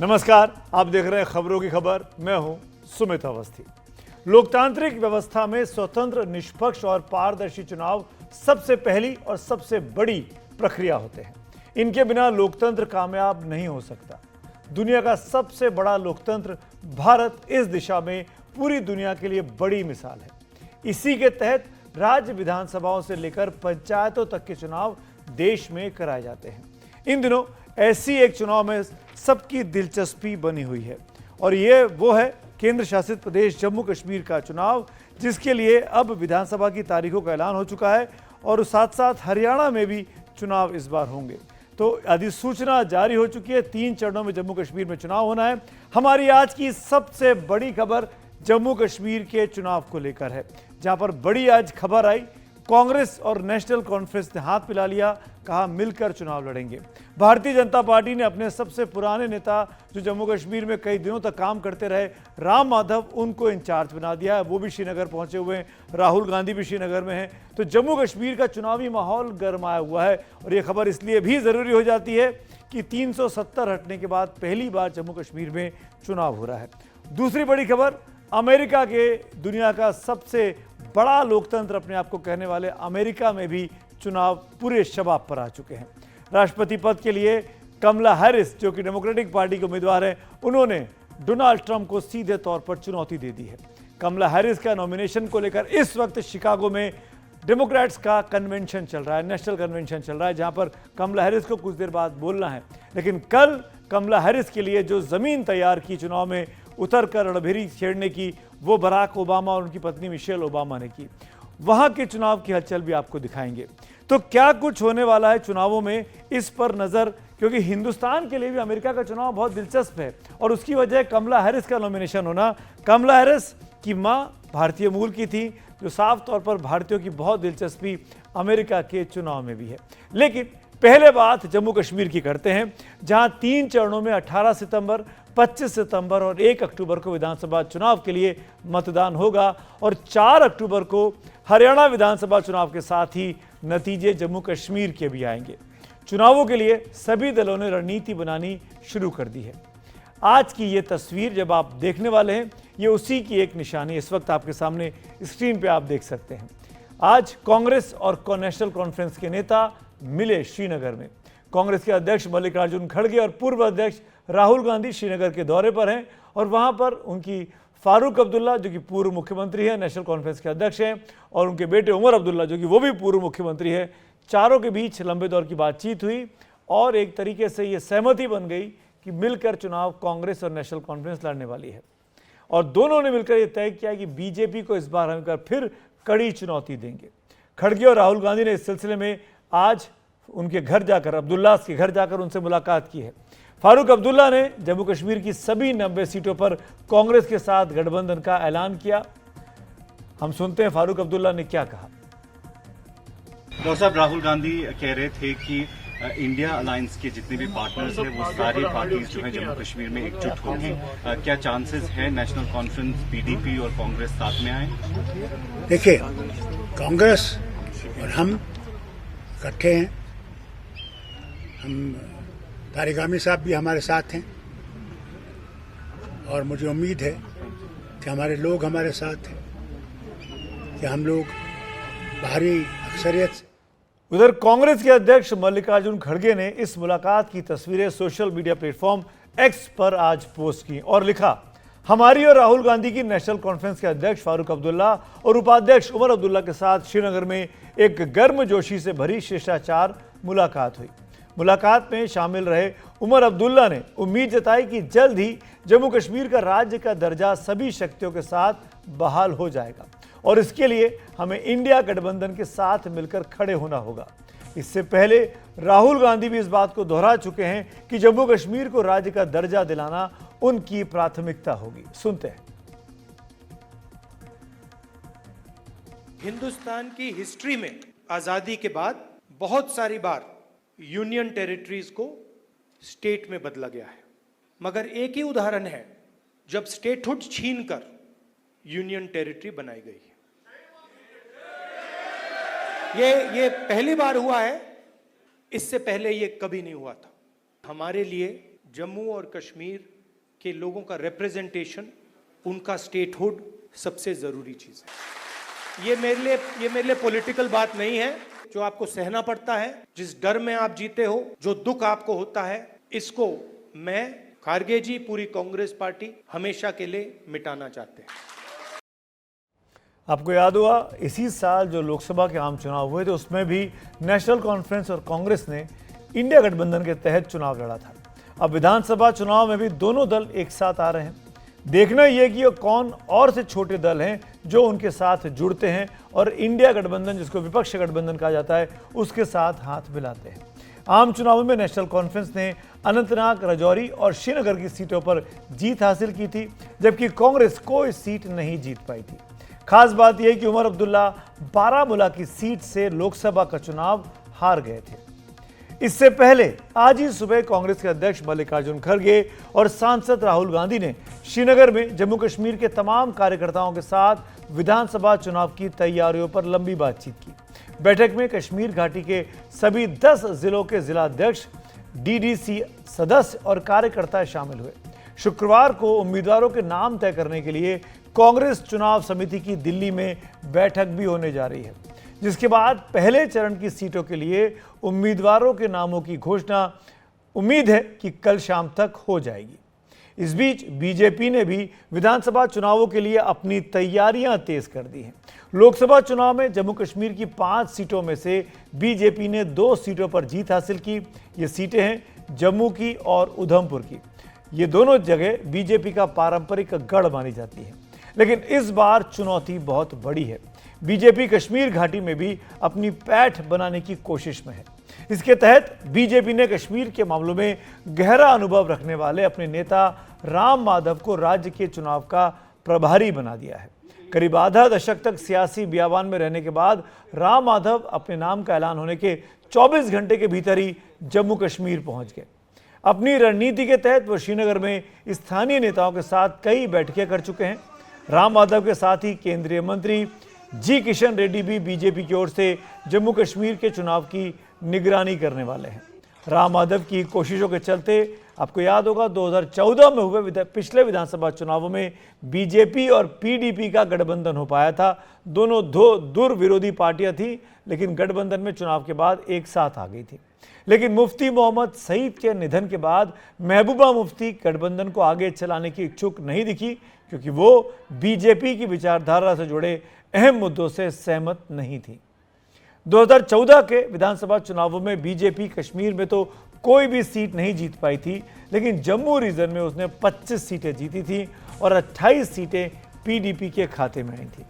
नमस्कार, आप देख रहे हैं खबरों की खबर। मैं हूं सुमित अवस्थी। लोकतांत्रिक व्यवस्था में स्वतंत्र, निष्पक्ष और पारदर्शी चुनाव सबसे पहली और सबसे बड़ी प्रक्रिया होते हैं। इनके बिना लोकतंत्र कामयाब नहीं हो सकता। दुनिया का सबसे बड़ा लोकतंत्र भारत इस दिशा में पूरी दुनिया के लिए बड़ी मिसाल है। इसी के तहत राज्य विधानसभाओं से लेकर पंचायतों तक के चुनाव देश में कराए जाते हैं। इन दिनों ऐसी एक चुनाव में सबकी दिलचस्पी बनी हुई है और ये वो है केंद्र शासित प्रदेश जम्मू कश्मीर का चुनाव, जिसके लिए अब विधानसभा की तारीखों का ऐलान हो चुका है और साथ साथ हरियाणा में भी चुनाव इस बार होंगे। तो अधिसूचना जारी हो चुकी है। 3 चरणों में जम्मू कश्मीर में चुनाव होना है। हमारी आज की सबसे बड़ी खबर जम्मू कश्मीर के चुनाव को लेकर है, जहां पर बड़ी आज खबर आई। कांग्रेस और नेशनल कॉन्फ्रेंस ने हाथ मिला लिया, कहा मिलकर चुनाव लड़ेंगे। भारतीय जनता पार्टी ने अपने सबसे पुराने नेता, जो जम्मू कश्मीर में कई दिनों तक काम करते रहे, राम माधव, उनको इंचार्ज बना दिया है। वो भी श्रीनगर पहुंचे हुए हैं। राहुल गांधी भी श्रीनगर में हैं। तो जम्मू कश्मीर का चुनावी माहौल गरमाया हुआ है और ये खबर इसलिए भी जरूरी हो जाती है कि 370 हटने के बाद पहली बार जम्मू कश्मीर में चुनाव हो रहा है। दूसरी बड़ी खबर, अमेरिका के दुनिया का सबसे बड़ा लोकतंत्र अपने आप को कहने वाले अमेरिका में भी चुनाव पूरे शबाब पर आ चुके हैं। राष्ट्रपति पद के लिए कमला हैरिस, जो कि डेमोक्रेटिक पार्टी के उम्मीदवार हैं, उन्होंने डोनाल्ड ट्रंप को सीधे तौर पर चुनौती दे दी है। कमला हैरिस का नॉमिनेशन को लेकर इस वक्त शिकागो में डेमोक्रेट्स का कन्वेंशन चल रहा है, नेशनल कन्वेंशन चल रहा है, जहां पर कमला हैरिस को कुछ देर बाद बोलना है। लेकिन कल कमला हैरिस के लिए जो जमीन तैयार की चुनाव में उतर कर रणभेरी छेड़ने की, वो बराक ओबामा और उनकी पत्नी मिशेल ओबामा ने की। वहां के चुनाव की हलचल भी आपको दिखाएंगे। तो क्या कुछ होने वाला है चुनावों में, इस पर नजर, क्योंकि हिंदुस्तान के लिए भी अमेरिका का चुनाव बहुत दिलचस्प है और उसकी वजह कमला हैरिस का नॉमिनेशन होना। कमला हैरिस की मां भारतीय मूल की थी, जो साफ तौर पर भारतीयों की बहुत दिलचस्पी अमेरिका के चुनाव में भी है। लेकिन पहले बात जम्मू कश्मीर की करते हैं, जहां 3 चरणों में 18 सितंबर, 25 सितंबर और 1 अक्टूबर को विधानसभा चुनाव के लिए मतदान होगा और 4 अक्टूबर को हरियाणा विधानसभा चुनाव के साथ ही नतीजे जम्मू कश्मीर के भी आएंगे। चुनावों के लिए सभी दलों ने रणनीति बनानी शुरू कर दी है। आज की ये तस्वीर जब आप देखने वाले हैं, ये उसी की एक निशानी इस वक्त आपके सामने स्क्रीन पे आप देख सकते हैं। आज कांग्रेस और नेशनल कॉन्फ्रेंस के नेता मिले श्रीनगर में। कांग्रेस के अध्यक्ष मल्लिकार्जुन खड़गे और पूर्व अध्यक्ष राहुल गांधी श्रीनगर के दौरे पर हैं और वहां पर उनकी फारूक अब्दुल्ला, जो कि पूर्व मुख्यमंत्री है, नेशनल कॉन्फ्रेंस के अध्यक्ष हैं, और उनके बेटे उमर अब्दुल्ला, जो कि वो भी पूर्व मुख्यमंत्री है, चारों के बीच लंबे दौर की बातचीत हुई और एक तरीके से ये सहमति बन गई कि मिलकर चुनाव कांग्रेस और नेशनल कॉन्फ्रेंस लड़ने वाली है। और दोनों ने मिलकर यह तय किया कि बीजेपी को इस बार हम फिर कड़ी चुनौती देंगे। खड़गे और राहुल गांधी ने इस सिलसिले में आज उनके घर जाकर, अब्दुल्ला के घर जाकर उनसे मुलाकात की है। फारूक अब्दुल्ला ने जम्मू कश्मीर की सभी 90 सीटों पर कांग्रेस के साथ गठबंधन का ऐलान किया। हम सुनते हैं फारूक अब्दुल्ला ने क्या कहा। डॉक्टर साहब, राहुल गांधी कह रहे थे कि इंडिया अलायंस के जितने भी पार्टनर्स हैं, वो सारी पार्टीज जो हैं जम्मू कश्मीर में एकजुट होंगी। क्या चांसेस है नेशनल कॉन्फ्रेंस, पीडीपी और कांग्रेस साथ में आए? देखिए, कांग्रेस और हम इकट्ठे हैं। हम तारिगामी साहब भी हमारे साथ हैं और मुझे उम्मीद है कि हमारे लोग हमारे साथ हैं, कि हम लोग भारी अक्सरियत से। उधर कांग्रेस के अध्यक्ष मल्लिकार्जुन खड़गे ने इस मुलाकात की तस्वीरें सोशल मीडिया प्लेटफॉर्म एक्स पर आज पोस्ट की और लिखा, हमारी और राहुल गांधी की नेशनल कॉन्फ्रेंस के अध्यक्ष फारूक अब्दुल्ला और उपाध्यक्ष उमर अब्दुल्ला के साथ श्रीनगर में एक गर्मजोशी से भरी शिष्टाचार मुलाकात हुई। मुलाकात में शामिल रहे उमर अब्दुल्ला ने उम्मीद जताई कि जल्द ही जम्मू कश्मीर का राज्य का दर्जा सभी शक्तियों के साथ बहाल हो जाएगा और इसके लिए हमें इंडिया गठबंधन के साथ मिलकर खड़े होना होगा। इससे पहले राहुल गांधी भी इस बात को दोहरा चुके हैं कि जम्मू कश्मीर को राज्य का दर्जा दिलाना उनकी प्राथमिकता होगी। सुनते हैं। हिंदुस्तान की हिस्ट्री में आजादी के बाद बहुत सारी बार यूनियन टेरिटरीज को स्टेट में बदला गया है, मगर एक ही उदाहरण है जब स्टेटहुड छीनकर यूनियन टेरिटरी बनाई गई है। ये पहली बार हुआ है, इससे पहले ये कभी नहीं हुआ था। हमारे लिए जम्मू और कश्मीर के लोगों का रिप्रेजेंटेशन, उनका स्टेटहुड सबसे जरूरी चीज है। ये मेरे लिए पॉलिटिकल बात नहीं है। जो आपको सहना पड़ता है, जिस डर में आप जीते हो, जो दुख आपको होता है, इसको मैं, खारगे जी, पूरी कांग्रेस पार्टी हमेशा के लिए मिटाना चाहते हैं। आपको याद हुआ इसी साल जो लोकसभा के आम चुनाव हुए थे उसमें भी नेशनल कॉन्फ्रेंस और कांग्रेस ने इंडिया गठबंधन के तहत चुनाव लड़ा था। अब विधानसभा चुनाव में भी दोनों दल एक साथ आ रहे हैं। देखना यह कि कौन और से छोटे दल हैं जो उनके साथ जुड़ते हैं और इंडिया गठबंधन, जिसको विपक्ष गठबंधन कहा जाता है, उसके साथ हाथ मिलाते हैं। आम चुनावों में नेशनल कॉन्फ्रेंस ने अनंतनाग, राजौरी और श्रीनगर की सीटों पर जीत हासिल की थी, जबकि कांग्रेस कोई सीट नहीं जीत पाई थी। खास बात यह कि उमर अब्दुल्ला बारामूला की सीट से लोकसभा का चुनाव हार गए थे। इससे पहले आज ही सुबह कांग्रेस के अध्यक्ष मल्लिकार्जुन खड़गे और सांसद राहुल गांधी ने श्रीनगर में जम्मू कश्मीर के तमाम कार्यकर्ताओं के साथ विधानसभा चुनाव की तैयारियों पर लंबी बातचीत की। बैठक में कश्मीर घाटी के सभी 10 जिलों के जिलाध्यक्ष, डीडीसी सदस्य और कार्यकर्ता शामिल हुए। शुक्रवार को उम्मीदवारों के नाम तय करने के लिए कांग्रेस चुनाव समिति की दिल्ली में बैठक भी होने जा रही है, जिसके बाद पहले चरण की सीटों के लिए उम्मीदवारों के नामों की घोषणा उम्मीद है कि कल शाम तक हो जाएगी। इस बीच बीजेपी ने भी विधानसभा चुनावों के लिए अपनी तैयारियां तेज कर दी हैं। लोकसभा चुनाव में जम्मू कश्मीर की 5 सीटों में से बीजेपी ने 2 सीटों पर जीत हासिल की। ये सीटें हैं जम्मू की और उधमपुर की। ये दोनों जगह बीजेपी का पारंपरिक गढ़ मानी जाती है, लेकिन इस बार चुनौती बहुत बड़ी है। बीजेपी कश्मीर घाटी में भी अपनी पैठ बनाने की कोशिश में है। इसके तहत बीजेपी ने कश्मीर के मामलों में गहरा अनुभव रखने वाले अपने नेता राम माधव को राज्य के चुनाव का प्रभारी बना दिया है। करीब आधा दशक तक सियासी बियाबान में रहने के बाद राम माधव अपने नाम का ऐलान होने के 24 घंटे के भीतर ही जम्मू कश्मीर पहुंच गए। अपनी रणनीति के तहत वो श्रीनगर में स्थानीय नेताओं के साथ कई बैठकें कर चुके हैं। राम माधव के साथ ही केंद्रीय मंत्री जी किशन रेड्डी भी बीजेपी की ओर से जम्मू कश्मीर के चुनाव की निगरानी करने वाले हैं। राम माधव की कोशिशों के चलते आपको याद होगा 2014 में हुए पिछले विधानसभा चुनावों में बीजेपी और पीडीपी का गठबंधन हो पाया था। दोनों दो दुर्विरोधी पार्टियां थी, लेकिन गठबंधन में चुनाव के बाद एक साथ आ गई थी। लेकिन मुफ्ती मोहम्मद सईद के निधन के बाद महबूबा मुफ्ती गठबंधन को आगे चलाने की इच्छुक नहीं दिखी, क्योंकि वो बीजेपी की विचारधारा से जुड़े अहम मुद्दों से सहमत नहीं थी। 2014 के विधानसभा चुनावों में बीजेपी कश्मीर में तो कोई भी सीट नहीं जीत पाई थी, लेकिन जम्मू रीजन में उसने 25 सीटें जीती थी और 28 सीटें पीडीपी के खाते में आई थी।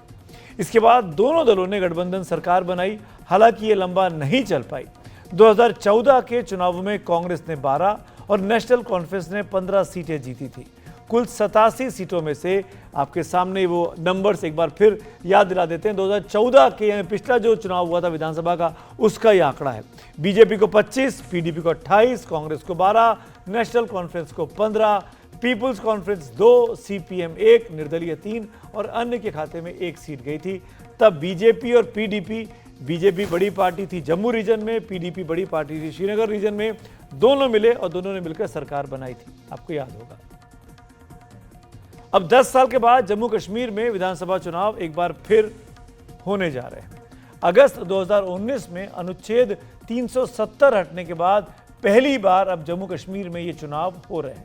इसके बाद दोनों दलों ने गठबंधन सरकार बनाई, हालांकि ये लंबा नहीं चल पाई। 2014 के चुनावों में कांग्रेस ने 12 और नेशनल कॉन्फ्रेंस ने 15 सीटें जीती थी। कुल 87 सीटों में से आपके सामने वो नंबर्स एक बार फिर याद दिला देते हैं। 2014 के यानी पिछला जो चुनाव हुआ था विधानसभा का, उसका ये आंकड़ा है। बीजेपी को 25, पीडीपी को 28, कांग्रेस को 12, नेशनल कॉन्फ्रेंस को 15, पीपुल्स कॉन्फ्रेंस 2, सीपीएम 1, निर्दलीय 3 और अन्य के खाते में 1 सीट गई थी। तब बीजेपी और पीडीपी, बीजेपी बड़ी पार्टी थी जम्मू रीजन में, पीडीपी बड़ी पार्टी थी श्रीनगर रीजन में, दोनों मिले और दोनों ने मिलकर सरकार बनाई थी, आपको याद होगा। अब 10 साल के बाद जम्मू कश्मीर में विधानसभा चुनाव एक बार फिर होने जा रहे हैं। अगस्त 2019 में अनुच्छेद 370 हटने के बाद पहली बार अब जम्मू कश्मीर में ये चुनाव हो रहे हैं।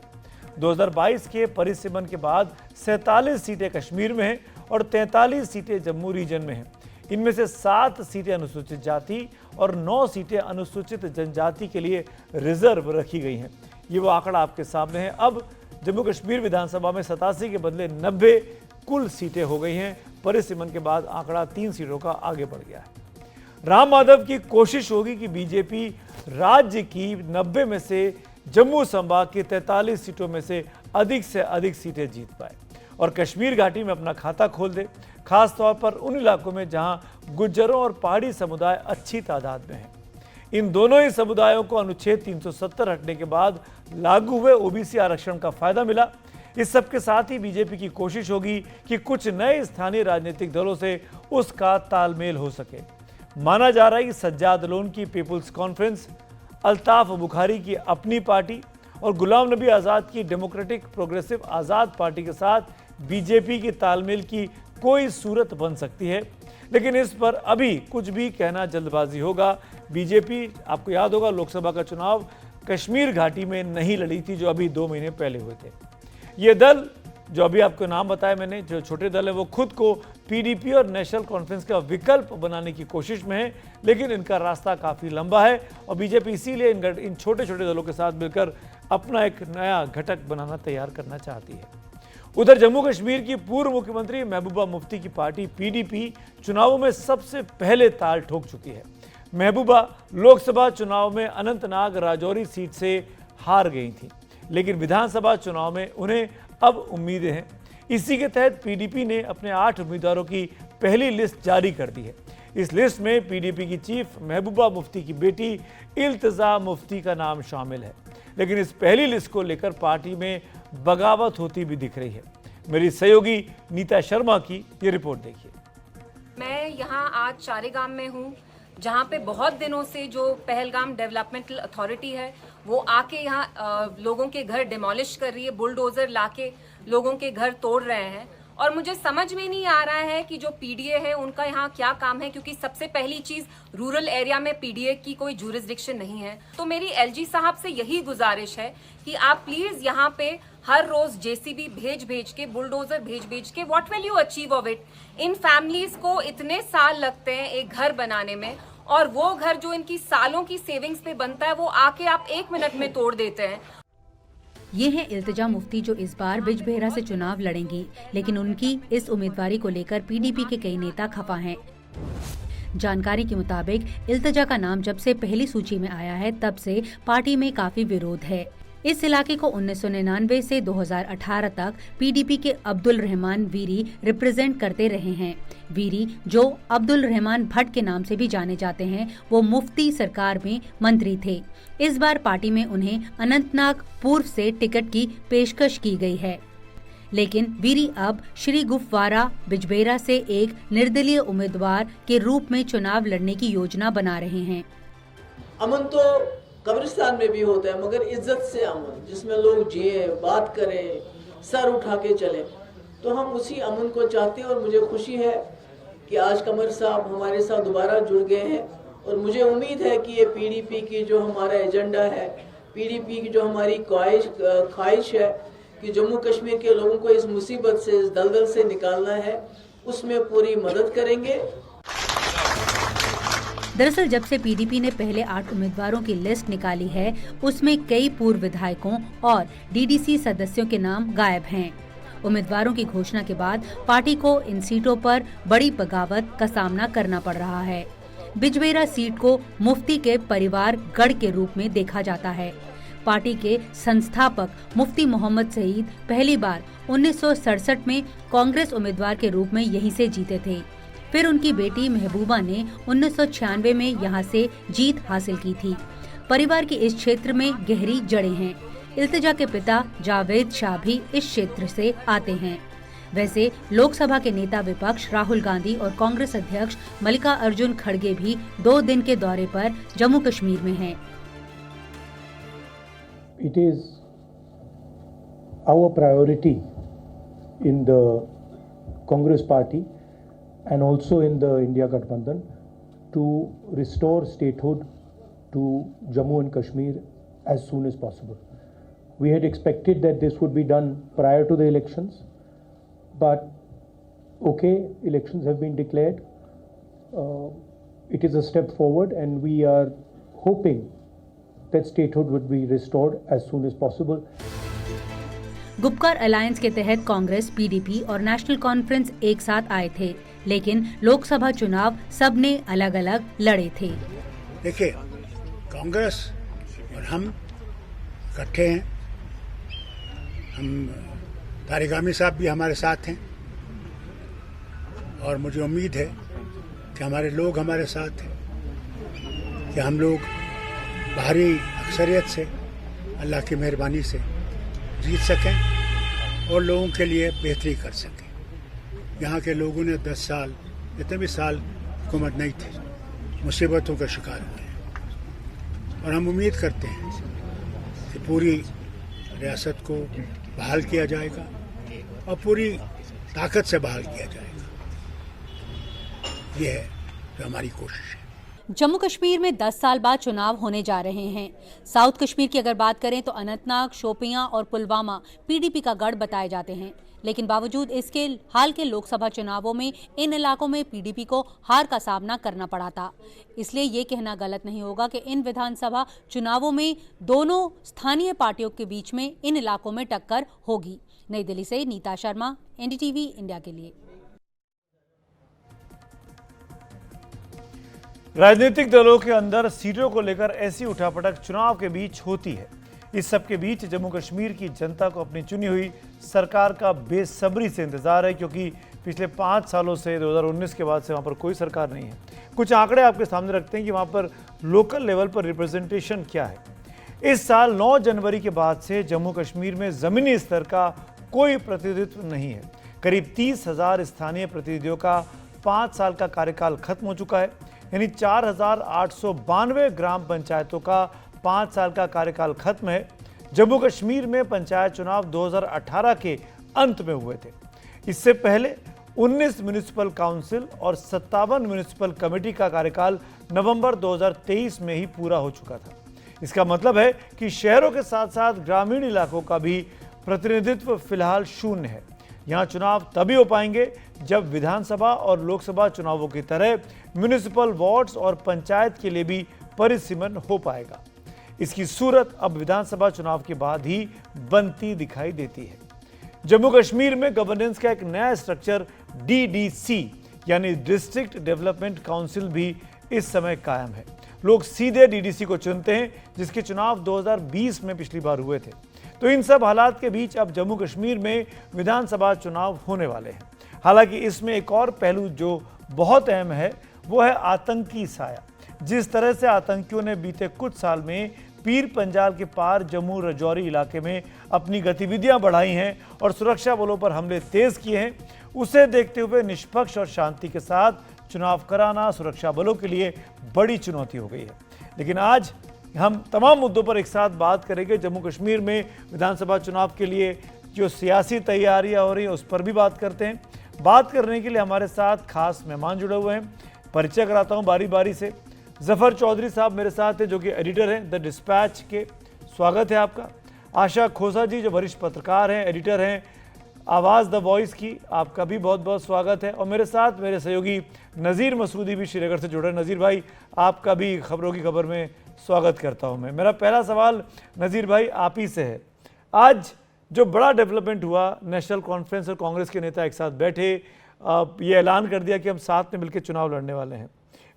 2022 के परिसीमन के बाद 47 सीटें कश्मीर में हैं और 43 सीटें जम्मू रीजन में हैं। इनमें से 7 सीटें अनुसूचित जाति और 9 सीटें अनुसूचित जनजाति के लिए रिजर्व रखी गई हैं। ये वो आंकड़ा आपके सामने है। अब जम्मू कश्मीर विधानसभा में 87 के बदले 90 कुल सीटें हो गई हैं। परिसीमन के बाद आंकड़ा 3 सीटों का आगे बढ़ गया है। राम माधव की कोशिश होगी कि बीजेपी राज्य की 90 में से जम्मू संभाग की 43 सीटों में से अधिक सीटें जीत पाए और कश्मीर घाटी में अपना खाता खोल दे, खासतौर पर उन इलाकों में जहां गुज्जरों और पहाड़ी समुदाय अच्छी तादाद में हैं। इन दोनों ही समुदायों को अनुच्छेद 370 हटने के बाद लागू हुए ओबीसी आरक्षण का फायदा मिला। इस सब के साथ ही बीजेपी की कोशिश होगी कि कुछ नए स्थानीय राजनीतिक दलों से उसका तालमेल हो सके। माना जा रहा है कि सज्जाद लोन की पीपुल्स कॉन्फ्रेंस, अल्ताफ बुखारी की अपनी पार्टी और गुलाम नबी आज़ाद की डेमोक्रेटिक प्रोग्रेसिव आज़ाद पार्टी के साथ बीजेपी की तालमेल की कोई सूरत बन सकती है, लेकिन इस पर अभी कुछ भी कहना जल्दबाजी होगा। बीजेपी, आपको याद होगा, लोकसभा का चुनाव कश्मीर घाटी में नहीं लड़ी थी, जो अभी 2 महीने पहले हुए थे। ये दल, जो अभी आपको नाम बताया मैंने, जो छोटे दल हैं, वो खुद को पीडीपी और नेशनल कॉन्फ्रेंस का विकल्प बनाने की कोशिश में है, लेकिन इनका रास्ता काफ़ी लंबा है और बीजेपी इसीलिए इन छोटे छोटे दलों के साथ मिलकर अपना एक नया घटक बनाना तैयार करना चाहती है। उधर जम्मू कश्मीर की पूर्व मुख्यमंत्री महबूबा मुफ्ती की पार्टी पीडीपी चुनावों में सबसे पहले ताल ठोक चुकी है। महबूबा लोकसभा चुनाव में अनंतनाग राजौरी सीट से हार गई थी, लेकिन विधानसभा चुनाव में उन्हें अब उम्मीदें हैं। इसी के तहत पीडीपी ने अपने 8 उम्मीदवारों की पहली लिस्ट जारी कर दी है। इस लिस्ट में पीडीपी की चीफ महबूबा मुफ्ती की बेटी इल्तिजा मुफ्ती का नाम शामिल है, लेकिन इस पहली लिस्ट को लेकर पार्टी में बगावत होती भी दिख रही है। मेरी सहयोगी नीता शर्मा की ये रिपोर्ट देखिए। मैं यहाँ आज चारेगाम में हूँ, जहाँ पे बहुत दिनों से जो पहलगाम डेवलपमेंटल अथॉरिटी है वो आके यहाँ लोगों के घर डिमोलिश कर रही है, बुलडोजर लाके लोगों के घर तोड़ रहे हैं। और मुझे समझ में नहीं आ रहा है कि जो पीडीए है उनका यहाँ क्या काम है, क्योंकि सबसे पहली चीज रूरल एरिया में पीडीए की कोई जुरिस्डिक्शन नहीं है। तो मेरी एलजी साहब से यही गुजारिश है कि आप प्लीज यहाँ पे हर रोज जेसीबी भेज के, बुलडोजर भेज के, what will you achieve of it. In families को इतने साल लगते हैं एक घर बनाने में, और वो घर जो इनकी सालों की सेविंग्स पे बनता है वो आके आप 1 मिनट में तोड़ देते हैं। ये हैं इल्तिजा मुफ्ती, जो इस बार बिजबेहरा से चुनाव लड़ेंगी, लेकिन उनकी इस उम्मीदवारी को लेकर पीडीपी के कई नेता खफा हैं। जानकारी के मुताबिक इल्तिजा का नाम जब से पहली सूची में आया है तब से पार्टी में काफी विरोध है। इस इलाके को 1999 से 2018 तक पीडीपी के अब्दुल रहमान वीरी रिप्रेजेंट करते रहे हैं। वीरी, जो अब्दुल रहमान भट्ट के नाम से भी जाने जाते हैं, वो मुफ्ती सरकार में मंत्री थे। इस बार पार्टी में उन्हें अनंतनाग पूर्व से टिकट की पेशकश की गई है, लेकिन वीरी अब श्री गुफवारा बिजबेहरा से एक निर्दलीय उम्मीदवार के रूप में चुनाव लड़ने की योजना बना रहे हैं। अमन तो कब्रिस्तान में भी होता है, मगर इज्जत से अमन, जिसमें लोग जिए, बात करें, सर उठा के चले, तो हम उसी अमन को चाहते हैं। और मुझे खुशी है कि आज कमर साहब हमारे साथ दोबारा जुड़ गए हैं, और मुझे उम्मीद है कि ये पीडीपी की जो हमारा एजेंडा है, पीडीपी की जो हमारी ख्वाहिश है कि जम्मू कश्मीर के लोगों को इस मुसीबत से, इस दलदल से निकालना है, उसमें पूरी मदद करेंगे। दरअसल जब से पीडीपी ने पहले 8 उम्मीदवारों की लिस्ट निकाली है, उसमें कई पूर्व विधायकों और डीडीसी सदस्यों के नाम गायब हैं। उम्मीदवारों की घोषणा के बाद पार्टी को इन सीटों पर बड़ी बगावत का सामना करना पड़ रहा है। बिजबेहरा सीट को मुफ्ती के परिवार गढ़ के रूप में देखा जाता है। पार्टी के संस्थापक मुफ्ती मोहम्मद सईद पहली बार 1967 में कांग्रेस उम्मीदवार के रूप में यहीं से जीते थे। फिर उनकी बेटी महबूबा ने 1996 में यहां से जीत हासिल की थी। परिवार की इस क्षेत्र में गहरी जड़ें हैं। इल्तिजा के पिता जावेद शाह भी इस क्षेत्र से आते हैं। वैसे लोकसभा के नेता विपक्ष राहुल गांधी और कांग्रेस अध्यक्ष मल्लिकार्जुन खड़गे भी 2 दिन के दौरे पर जम्मू कश्मीर में हैं। It is our priority in the Congress party and also in the India Gathbandhan to restore statehood to Jammu and Kashmir as soon as possible. We had expected that this would be done prior to the elections, but okay, elections have been declared. It is a step forward and we are hoping that statehood would be restored as soon as possible. Gupkar alliance के तहत Congress, PDP और national conference एक साथ आए थे, लेकिन लोकसभा चुनाव सबने अलग अलग लड़े थे। देखिए, कांग्रेस और हम इकट्ठे हैं। हम तारिगामी साहब भी हमारे साथ हैं और मुझे उम्मीद है कि हमारे लोग हमारे साथ हैं, कि हम लोग भारी अक्सरियत से, अल्लाह की मेहरबानी से जीत सकें और लोगों के लिए बेहतरी कर सकें। यहाँ के लोगों ने 10 साल, जितने भी साल हुकूमत नहीं थी, मुसीबतों का शिकार हुए हैं और हम उम्मीद करते हैं कि पूरी रियासत को बहाल किया जाएगा और पूरी ताकत से बहाल किया जाएगा। ये है जो हमारी कोशिश है। जम्मू कश्मीर में 10 साल बाद चुनाव होने जा रहे हैं। साउथ कश्मीर की अगर बात करें तो अनंतनाग, शोपियां और पुलवामा पीडीपी का गढ़ बताए जाते हैं। लेकिन बावजूद इसके हाल के लोकसभा चुनावों में इन इलाकों में पीडीपी को हार का सामना करना पड़ा था। इसलिए ये कहना गलत नहीं होगा कि इन विधानसभा चुनावों में दोनों स्थानीय पार्टियों के बीच में इन इलाकों में टक्कर होगी। नई दिल्ली से नीता शर्मा, एनडीटीवी इंडिया के लिए। राजनीतिक दलों के अंदर सीटों को लेकर ऐसी उठापटक चुनाव के बीच होती है। इस सब के बीच जम्मू कश्मीर की जनता को अपनी चुनी हुई सरकार का बेसब्री से इंतजार है, क्योंकि पिछले 5 सालों से 2019 के बाद से वहां पर कोई सरकार नहीं है। कुछ आंकड़े आपके सामने रखते हैं कि वहां पर लोकल लेवल पर रिप्रेजेंटेशन क्या है। इस साल 9 जनवरी के बाद से जम्मू कश्मीर में जमीनी स्तर का कोई प्रतिनिधित्व नहीं है। करीब 30,000 स्थानीय प्रतिनिधियों का 5 साल का कार्यकाल खत्म हो चुका है, यानी 4,892 ग्राम पंचायतों का 5 साल का कार्यकाल खत्म है। जम्मू कश्मीर में पंचायत चुनाव 2018 के अंत में हुए थे। इससे पहले 19 म्युनिसिपल काउंसिल और 57 म्युनिसिपल कमेटी का कार्यकाल नवंबर 2023 में ही पूरा हो चुका था। इसका मतलब है कि शहरों के साथ साथ ग्रामीण इलाकों का भी प्रतिनिधित्व फिलहाल शून्य है। यहाँ चुनाव तभी हो पाएंगे जब विधानसभा और लोकसभा चुनावों की तरह म्युनिसिपल वार्ड्स और पंचायत के लिए भी परिसीमन हो पाएगा। इसकी सूरत अब विधानसभा चुनाव के बाद ही बनती दिखाई देती है। जम्मू कश्मीर में गवर्नेंस का एक नया स्ट्रक्चर डीडीसी यानी डिस्ट्रिक्ट डेवलपमेंट काउंसिल भी इस समय कायम है। लोग सीधे डीडीसी को चुनते हैं, जिसके चुनाव 2020 में पिछली बार हुए थे। तो इन सब हालात के बीच अब जम्मू कश्मीर में विधानसभा चुनाव होने वाले हैं। हालांकि इसमें एक और पहलू जो बहुत अहम है वो है आतंकी साया। जिस तरह से आतंकियों ने बीते कुछ साल में पीर पंजाल के पार जम्मू राजौरी इलाके में अपनी गतिविधियां बढ़ाई हैं और सुरक्षा बलों पर हमले तेज किए हैं, उसे देखते हुए निष्पक्ष और शांति के साथ चुनाव कराना सुरक्षा बलों के लिए बड़ी चुनौती हो गई है। लेकिन आज हम तमाम मुद्दों पर एक साथ बात करेंगे। जम्मू कश्मीर में विधानसभा चुनाव के लिए जो सियासी तैयारियां हो रही हैं उस पर भी बात करते हैं। बात करने के लिए हमारे साथ खास मेहमान जुड़े हुए हैं। परिचय कराता हूं बारी बारी से। जफर चौधरी साहब मेरे साथ हैं, जो कि एडिटर हैं द डिस्पैच के। स्वागत है आपका। आशा खोसा जी जो वरिष्ठ पत्रकार हैं, एडिटर हैं आवाज़ द वॉइस की, आपका भी बहुत बहुत स्वागत है। और मेरे साथ मेरे सहयोगी नज़ीर मसूदी भी श्रीनगर से जुड़े हैं। नज़ीर भाई, आपका भी खबरों की खबर में स्वागत करता हूं मैं। मेरा पहला सवाल नज़ीर भाई आप ही से है। आज जो बड़ा डेवलपमेंट हुआ, नेशनल कॉन्फ्रेंस और कांग्रेस के नेता एक साथ बैठे, ये ऐलान कर दिया कि हम साथ में मिलकर चुनाव लड़ने वाले हैं।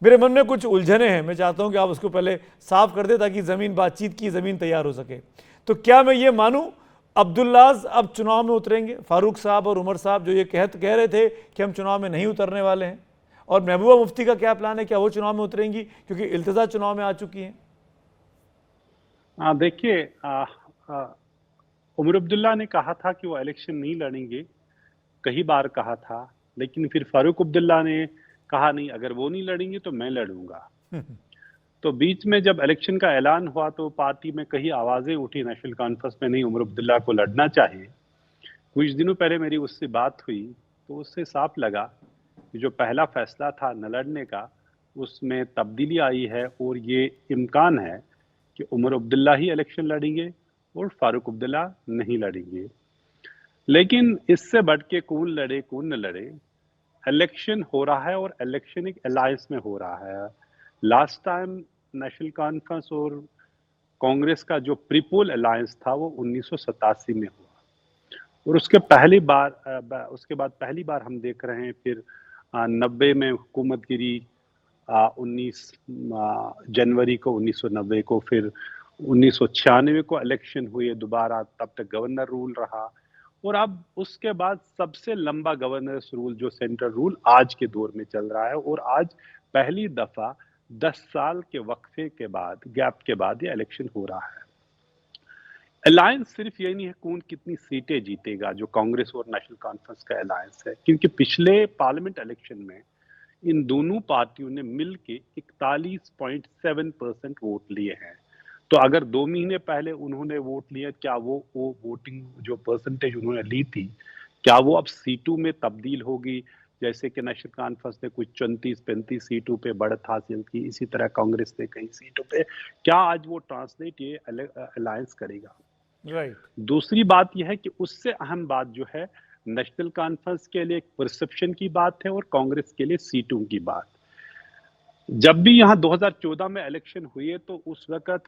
मेरे मन में कुछ उलझने हैं, मैं चाहता हूं कि आप उसको पहले साफ कर दें ताकि ज़मीन बातचीत की ज़मीन तैयार हो सके। तो क्या मैं ये मानूं अब्दुल्लाज अब चुनाव में उतरेंगे? फारूक साहब और उमर साहब जो ये कह रहे थे कि हम चुनाव में नहीं उतरने वाले हैं। और महबूबा मुफ्ती का क्या प्लान है, क्या वो चुनाव में उतरेंगी क्योंकि इल्तिजा चुनाव में आ चुकी हैं? देखिए, उमर अब्दुल्ला ने कहा था कि वो इलेक्शन नहीं लड़ेंगे, कई बार कहा था, लेकिन फिर फारूक अब्दुल्ला ने कहा नहीं, अगर वो नहीं लड़ेंगे तो मैं लड़ूंगा। तो बीच में जब इलेक्शन का ऐलान हुआ तो पार्टी में कई आवाजें उठी नेशनल कॉन्फ्रेंस में, नहीं उमर अब्दुल्ला को लड़ना चाहिए। कुछ दिनों पहले मेरी उससे बात हुई तो उससे साफ लगा कि जो पहला फैसला था न लड़ने का, उसमें तब्दीली आई है और ये इम्कान है कि उमर अब्दुल्ला ही इलेक्शन लड़ेंगे और फारूक अब्दुल्ला नहीं लड़ेंगे। लेकिन इससे बढ़ के कौन लड़े कौन न लड़े, इलेक्शन हो रहा है और इलेक्शन एक अलायंस में हो रहा है। लास्ट टाइम नेशनल कॉन्फ्रेंस और कांग्रेस का जो प्रीपोल अलायंस था वो 1987 में हुआ और उसके बाद पहली बार हम देख रहे हैं फिर 90 में हुकूमत गिरी, 19 जनवरी को 1990 को, फिर 1996 को इलेक्शन हुए दोबारा, तब तक गवर्नर रूल रहा और अब उसके बाद सबसे लंबा गवर्नर्स रूल जो सेंट्रल रूल आज के दौर में चल रहा है। और आज पहली दफा 10 साल के वक्फे के बाद, गैप के बाद ये इलेक्शन हो रहा है। अलायंस सिर्फ ये नहीं है कौन कितनी सीटें जीतेगा, जो कांग्रेस और नेशनल कॉन्फ्रेंस का अलायंस है, क्योंकि पिछले पार्लियामेंट इलेक्शन में इन दोनों पार्टियों ने मिलके 41.7% वोट लिए हैं। तो अगर 2 महीने पहले उन्होंने वोट लिया, क्या वो वोटिंग जो परसेंटेज उन्होंने ली थी, क्या वो अब सीटों में तब्दील होगी? जैसे कि नेशनल कॉन्फ्रेंस ने कुछ 34-35 सीटों पे बढ़त हासिल की, इसी तरह कांग्रेस ने कई सीटों पे, क्या आज वो ट्रांसलेट ये अलायंस करेगा? राइट। दूसरी बात यह है कि उससे अहम बात जो है, नेशनल कॉन्फ्रेंस के लिए एक परसेप्शन की बात है और कांग्रेस के लिए सीटों की बात। जब भी यहाँ 2014 में इलेक्शन हुए तो उस वक्त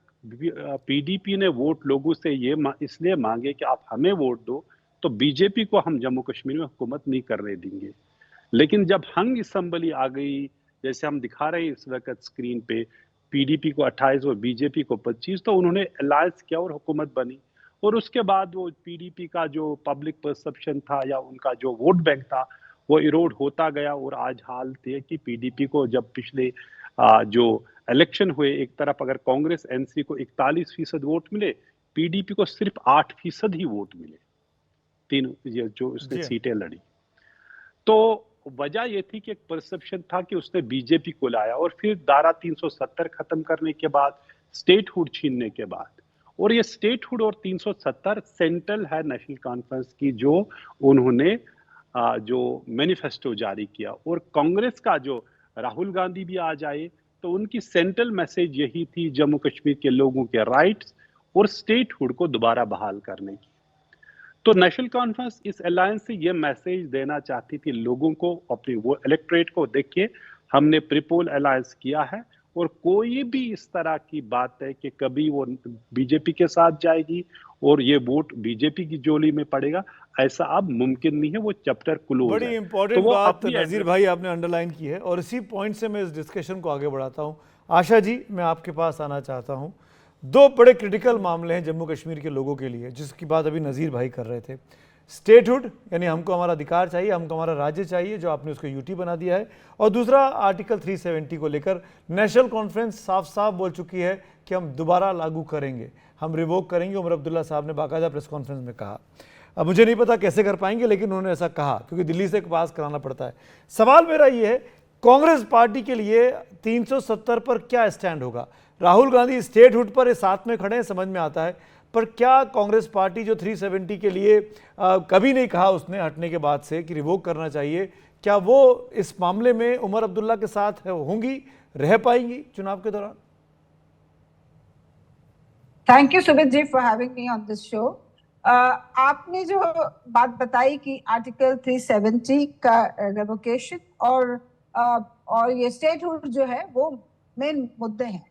पीडीपी ने वोट लोगों से ये इसलिए मांगे कि आप हमें वोट दो तो बीजेपी को हम जम्मू कश्मीर में हुकूमत नहीं करने देंगे। लेकिन जब हंग असम्बली आ गई, जैसे हम दिखा रहे हैं इस वक्त स्क्रीन पे, पीडीपी को 28 और बीजेपी को 25, तो उन्होंने अलायंस किया और हुकूमत बनी। और उसके बाद वो पीडीपी का जो पब्लिक परसेप्शन था या उनका जो वोट बैंक था वो इरोड होता गया। और आज हालत है कि पीडीपी को जब पिछले जो इलेक्शन हुए, एक तरफ अगर कांग्रेस एनसी को 41% वोट मिले, पीडीपी को सिर्फ 8% ही वोट मिले, 3 जो उसने सीटें लड़ी। तो वजह यह थी कि एक परसेप्शन था कि उसने बीजेपी को लाया। और फिर धारा 370 खत्म करने के बाद, स्टेटहुड छीनने के बाद, और ये स्टेटहुड और 370 सेंट्रल है नेशनल कॉन्फ्रेंस की, जो उन्होंने जो मैनिफेस्टो जारी किया। और कांग्रेस का जो राहुल गांधी भी आ जाए तो उनकी सेंट्रल मैसेज यही थी, जम्मू कश्मीर के लोगों के राइट्स और स्टेटहुड को दोबारा बहाल करने की। तो नेशनल कॉन्फ्रेंस इस अलायंस से ये मैसेज देना चाहती थी लोगों को, अपने वो इलेक्टोरेट को, देखिए हमने प्रीपोल अलायंस किया है और कोई भी इस तरह की बात है कि कभी वो बीजेपी के साथ जाएगी और ये वोट बीजेपी की झोली में पड़ेगा, ऐसा अब मुमकिन नहीं है। वो चैप्टर क्लोज है। बड़ी इंपॉर्टेंट बात नजीर भाई आपने अंडरलाइन की है और इसी पॉइंट से मैं इस डिस्कशन को आगे बढ़ाता हूं। आशा जी, मैं आपके पास आना चाहता हूं। 2 बड़े क्रिटिकल मामले हैं जम्मू कश्मीर के लोगों के लिए, जिसकी बात अभी नजीर भाई कर रहे थे। स्टेटहुड यानी हमको हमारा अधिकार चाहिए, हमको हमारा राज्य चाहिए, जो आपने उसको यूटी बना दिया है। और दूसरा आर्टिकल 370 को लेकर नेशनल कॉन्फ्रेंस साफ साफ बोल चुकी है कि हम दोबारा लागू करेंगे, हम रिवोक करेंगे। उमर अब्दुल्ला साहब ने बाकायदा प्रेस कॉन्फ्रेंस में कहा। अब मुझे नहीं पता कैसे कर पाएंगे, लेकिन उन्होंने ऐसा कहा क्योंकि दिल्ली से पास कराना पड़ता है। सवाल मेरा ये है, कांग्रेस पार्टी के लिए 370 पर क्या स्टैंड होगा? राहुल गांधी स्टेटहुड पर साथ में खड़े हैं, समझ में आता है, पर क्या कांग्रेस पार्टी जो 370 के लिए कभी नहीं कहा उसने हटने के बाद से कि रिवोक करना चाहिए, क्या वो इस मामले में उमर अब्दुल्ला के साथ होंगी, रह पाएंगी चुनाव के दौरान? Thank you Sumit ji for having me on this show. आपने जो बात बताई कि आर्टिकल 370 का रेवोकेशन और ये स्टेटहुड जो है वो मेन मुद्दे हैं।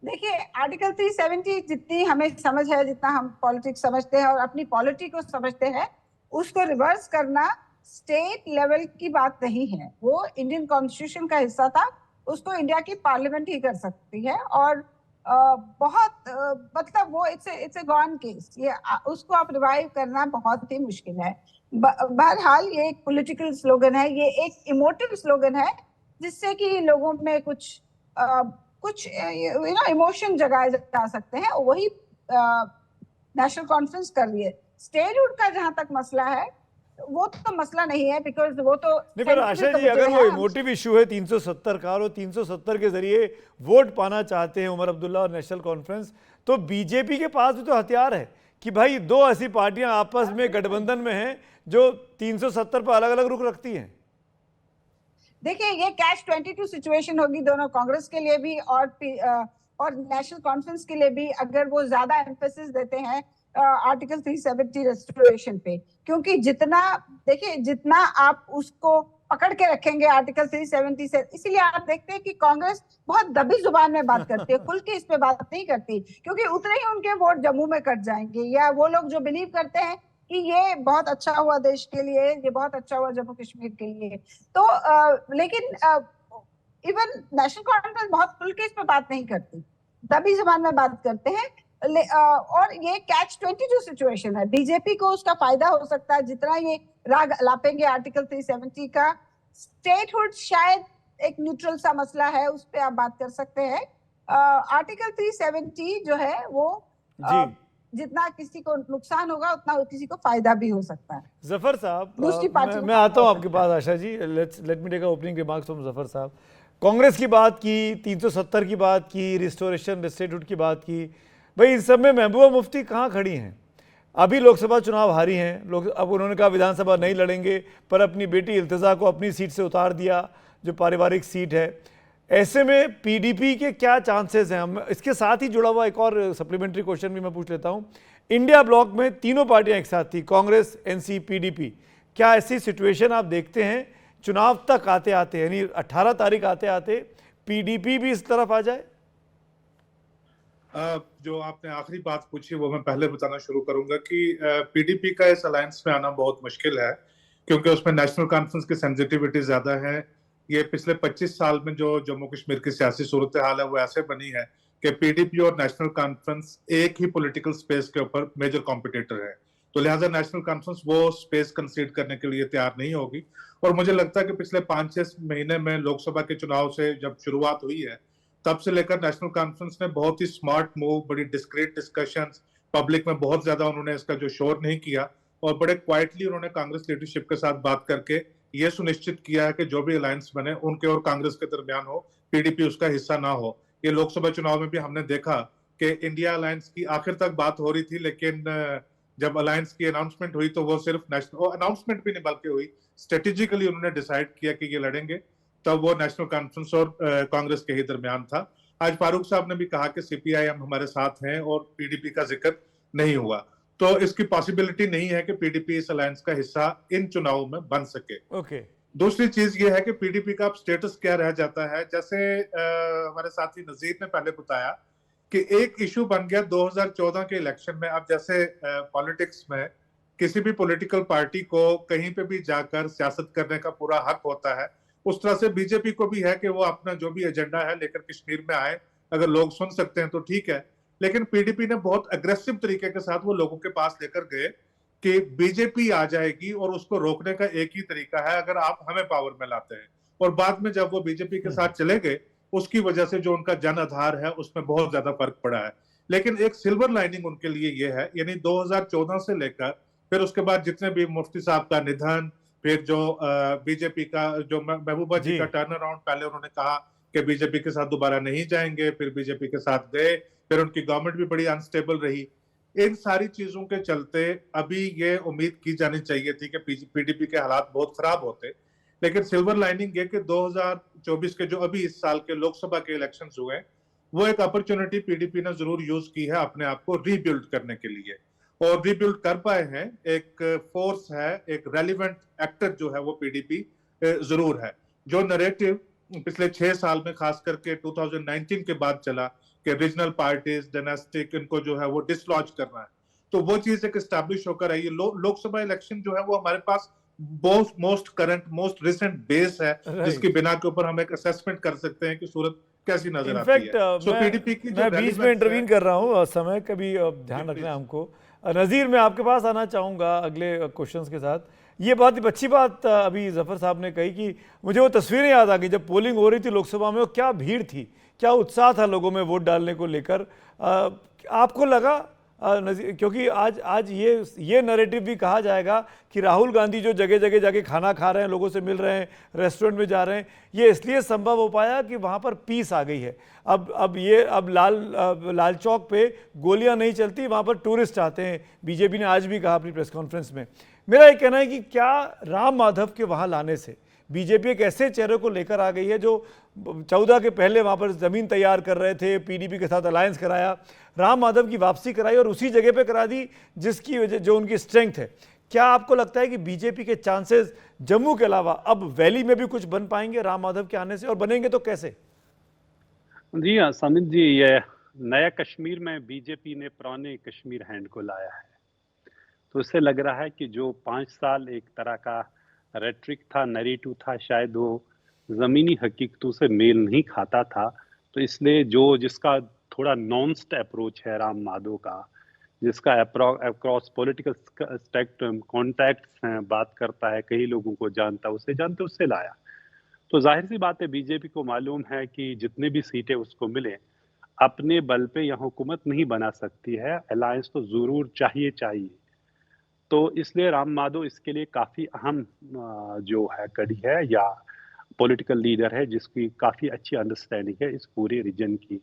देखिए, आर्टिकल 370 जितनी हमें समझ है, जितना हम पॉलिटिक्स समझते हैं और अपनी पॉलिटी को समझते हैं, उसको रिवर्स करना स्टेट लेवल की बात नहीं है। वो इंडियन कॉन्स्टिट्यूशन का हिस्सा था, उसको इंडिया की पार्लियामेंट ही कर सकती है। और बहुत मतलब वो इट्स ए गॉन केस, ये उसको आप रिवाइव करना बहुत ही मुश्किल है। बहरहाल ये एक पॉलिटिकल स्लोगन है, ये एक इमोटिव स्लोगन है, जिससे कि लोगों में कुछ इमोशन जगाए जा सकते हैं। वही नेशनल कॉन्फ्रेंस कर रही है। स्टेटहुड का जहां तक मसला है, वो तो मसला नहीं है, बिकॉज वो तो नहीं। पर आशा जी, अगर वो इमोटिव इशू है 370 का और 370 के जरिए वोट पाना चाहते हैं उमर अब्दुल्ला और नेशनल कॉन्फ्रेंस, तो बीजेपी के पास भी तो हथियार है कि भाई 2 ऐसी पार्टियां आपस में गठबंधन में हैं जो 370 पर अलग अलग रुख रखती हैं। देखिए, ये कैच 22 सिचुएशन होगी दोनों, कांग्रेस के लिए भी और नेशनल कॉन्फ्रेंस के लिए भी, अगर वो ज्यादा एम्फेसिस देते हैं आर्टिकल 370 रेस्टोरेशन पे। क्योंकि जितना आप उसको पकड़ के रखेंगे आर्टिकल 370 से, इसीलिए आप देखते हैं कि कांग्रेस बहुत दबी जुबान में बात करती है, खुल के इस पे बात नहीं करती, क्योंकि उतने ही उनके वोट जम्मू में कट जाएंगे। या वो लोग जो बिलीव करते हैं कि ये बहुत अच्छा हुआ देश के लिए, ये बहुत अच्छा हुआ जम्मू कश्मीर के लिए, तो लेकिन इवन नेशनल कॉन्फ्रेंस बहुत खुल के इस पे बात नहीं करती, दबी जुबान में बात करते हैं। और ये कैच 22 सिचुएशन है। बीजेपी को उसका फायदा हो सकता है, जितना ये राग लापेंगे आर्टिकल 370 का। स्टेटहुड शायद एक न्यूट्रल सा मसला है, उस पर आप बात कर सकते हैं। आर्टिकल 370 जो है वो जितना किसी को नुकसान होगा उतना किसी को फायदा भी हो सकता है। जफर साहब, मैं आता हूं आपके पास। Asha ji, let me take opening remarks from Zafar sahab. Congress की बात की, 370 की बात की, रिस्टोरेशन स्टेटहुड की बात की, भाई इस सब में महबूबा मुफ्ती कहाँ खड़ी हैं? अभी लोकसभा चुनाव हारी हैं लोग, अब उन्होंने कहा विधानसभा नहीं लड़ेंगे, पर अपनी बेटी इल्तिजा को अपनी सीट से उतार दिया जो पारिवारिक सीट है। ऐसे में पीडीपी के क्या चांसेस हैं? हम इसके साथ ही जुड़ा हुआ एक और सप्लीमेंट्री क्वेश्चन भी मैं पूछ लेता हूं। इंडिया ब्लॉक में तीनों पार्टियां एक साथ थी, कांग्रेस, एनसी, पीडीपी। क्या ऐसी सिचुएशन आप देखते हैं चुनाव तक आते आते, यानी 18 तारीख आते आते पीडीपी भी इस तरफ आ जाए? जो आपने आखिरी बात पूछी वो मैं पहले बताना शुरू करूंगा कि पीडीपी का इस अलायंस में आना बहुत मुश्किल है, क्योंकि उसमें नेशनल कॉन्फ्रेंस की सेंसिटिविटी ज्यादा है। ये पिछले 25 साल में जो जम्मू कश्मीर की सियासी सूरत हाल है वो ऐसे बनी है कि पीडीपी और नेशनल कॉन्फ्रेंस एक ही पॉलिटिकल स्पेस के ऊपर मेजर कॉम्पिटिटर है, तो लिहाजा नेशनल कॉन्फ्रेंस वो स्पेस कंसीड करने के लिए तैयार नहीं होगी। और मुझे लगता है कि पिछले 5-6 महीने में लोकसभा के चुनाव से जब शुरुआत हुई है तब से लेकर नेशनल कॉन्फ्रेंस ने बहुत ही स्मार्ट मूव, बड़ी डिस्क्रीट डिस्कशंस, पब्लिक में बहुत ज्यादा उन्होंने इसका जो शोर नहीं किया और बड़े क्वाइटली उन्होंने कांग्रेस लीडरशिप के साथ बात करके ये सुनिश्चित किया है कि जो भी अलायंस बने उनके और कांग्रेस के दरमियान हो, पीडीपी उसका हिस्सा ना हो। ये लोकसभा चुनाव में भी हमने देखा कि इंडिया अलायंस की आखिर तक बात हो रही थी, लेकिन जब अलायंस की अनाउंसमेंट हुई तो वो सिर्फ नेशनल अनाउंसमेंट भी नहीं बल्कि हुई स्ट्रेटेजिकली उन्होंने डिसाइड किया कि ये लड़ेंगे, तब वो नेशनल कॉन्फ्रेंस और कांग्रेस के ही दरमियान था। आज फारूक साहब ने भी कहा कि सीपीआईएम हमारे साथ हैं और पीडीपी का जिक्र नहीं हुआ, तो इसकी पॉसिबिलिटी नहीं है कि पीडीपी इस अलायंस का हिस्सा इन चुनावों में बन सके। दूसरी चीज ये है कि पीडीपी का अब स्टेटस क्या रह जाता है। जैसे हमारे साथी नजीर ने पहले बताया कि एक इशू बन गया 2014 के इलेक्शन में। अब जैसे पॉलिटिक्स में किसी भी पॉलिटिकल पार्टी को कहीं पे भी जाकर सियासत करने का पूरा हक होता है, उस तरह से बीजेपी को भी है कि वो अपना जो भी एजेंडा है लेकर कश्मीर में आए, अगर लोग सुन सकते हैं तो ठीक है। लेकिन पीडीपी ने बहुत अग्रेसिव तरीके के साथ वो लोगों के पास लेकर गए कि बीजेपी आ जाएगी और उसको रोकने का एक ही तरीका है अगर आप हमें पावर में लाते हैं। और बाद में जब वो बीजेपी के साथ चले गए उसकी वजह से जो उनका जन आधार है उसमें बहुत ज्यादा फर्क पड़ा है। लेकिन एक सिल्वर लाइनिंग उनके लिए ये है, यानी 2014 से लेकर फिर उसके बाद जितने भी मुफ्ती साहब का निधन, फिर जो बीजेपी का जो महबूबा जी का टर्न अराउंड, पहले उन्होंने कहा कि बीजेपी के साथ दोबारा नहीं जाएंगे, फिर बीजेपी के साथ गए, फिर उनकी गवर्नमेंट भी बड़ी अनस्टेबल रही। इन सारी चीजों के चलते अभी ये उम्मीद की जानी चाहिए थी कि पीडीपी के हालात बहुत खराब होते, लेकिन सिल्वर लाइनिंग ये कि 2024 के जो अभी इस साल के लोकसभा के इलेक्शंस हुए वो एक अपॉर्चुनिटी पीडीपी ने जरूर यूज की है अपने आप को रीबिल्ड करने के लिए, और रीबिल्ड कर पाए हैं। एक फोर्स है, एक रेलिवेंट एक्टर जो है वो पीडीपी जरूर है। जो नैरेटिव पिछले 6 साल में खास करके 2019 के बाद चला कि रीजनल पार्टीज, डायनेस्टिक, इनको जो है वो डिसलॉन्च करना है, तो वो चीज एक एस्टैब्लिश होकर आई है। लोकसभा इलेक्शन जो है वो हमारे पास most current, most recent base है जिसकी बिना के ऊपर हम एक असेसमेंट कर सकते हैं कि सूरत कैसी नजर आती है। सो पीडीपी की मैं बीच में इंटरवीन कर रहा हूँ, समय का भी ध्यान रखना है हमको। नज़ीर, मैं आपके पास आना चाहूँगा अगले क्वेश्चंस के साथ। ये बहुत ही अच्छी बात अभी जफर साहब ने कही कि मुझे वो तस्वीरें याद आ गई जब पोलिंग हो रही थी लोकसभा में, वो क्या भीड़ थी, क्या उत्साह था लोगों में वोट डालने को लेकर। आपको लगा क्योंकि आज ये नैरेटिव भी कहा जाएगा कि राहुल गांधी जो जगह जगह जाके खाना खा रहे हैं, लोगों से मिल रहे हैं, रेस्टोरेंट में जा रहे हैं, ये इसलिए संभव हो पाया कि वहाँ पर पीस आ गई है। अब लाल चौक पे गोलियां नहीं चलती, वहाँ पर टूरिस्ट आते हैं। बीजेपी ने आज भी कहा अपनी प्रेस कॉन्फ्रेंस में। मेरा ये कहना है कि क्या राम माधव के वहाँ लाने से बीजेपी एक ऐसे चेहरे को लेकर आ गई है जो 14 के पहले वहाँ पर ज़मीन तैयार कर रहे थे, पीडीपी के साथ अलायंस कराया, राम माधव की वापसी कराई और उसी जगह पे करा दी जिसकी वजह जो उनकी स्ट्रेंथ है। क्या आपको लगता है कि बीजेपी के चांसेस जम्मू के अलावा अब वैली में भी कुछ बन पाएंगे राम माधव के आने से, और बनेंगे तो कैसे? जी हाँ सामित जी, ये नया कश्मीर में बीजेपी ने पुराने कश्मीर हैंड को लाया है, तो इससे लग रहा है कि जो 5 साल एक तरह का रेट्रिक था, नैरेटिव था, शायद वो ज़मीनी हकीकतों से मेल नहीं खाता था। तो इसलिए जिसका थोड़ा नॉन्स्ट अप्रोच है राम माधव का, जिसका अक्रॉस पॉलिटिकल स्पेक्ट्रम कॉन्टैक्ट्स हैं, बात करता है, कई लोगों को जानता है, उससे लाया। तो जाहिर सी बात है बीजेपी को मालूम है कि जितने भी सीटें उसको मिले अपने बल पे यहाँ हुकूमत नहीं बना सकती है, अलायंस तो ज़रूर चाहिए। तो इसलिए राम माधव इसके लिए काफ़ी अहम जो है कड़ी है या पॉलिटिकल लीडर है जिसकी काफ़ी अच्छी अंडरस्टैंडिंग है इस पूरे रीजन की।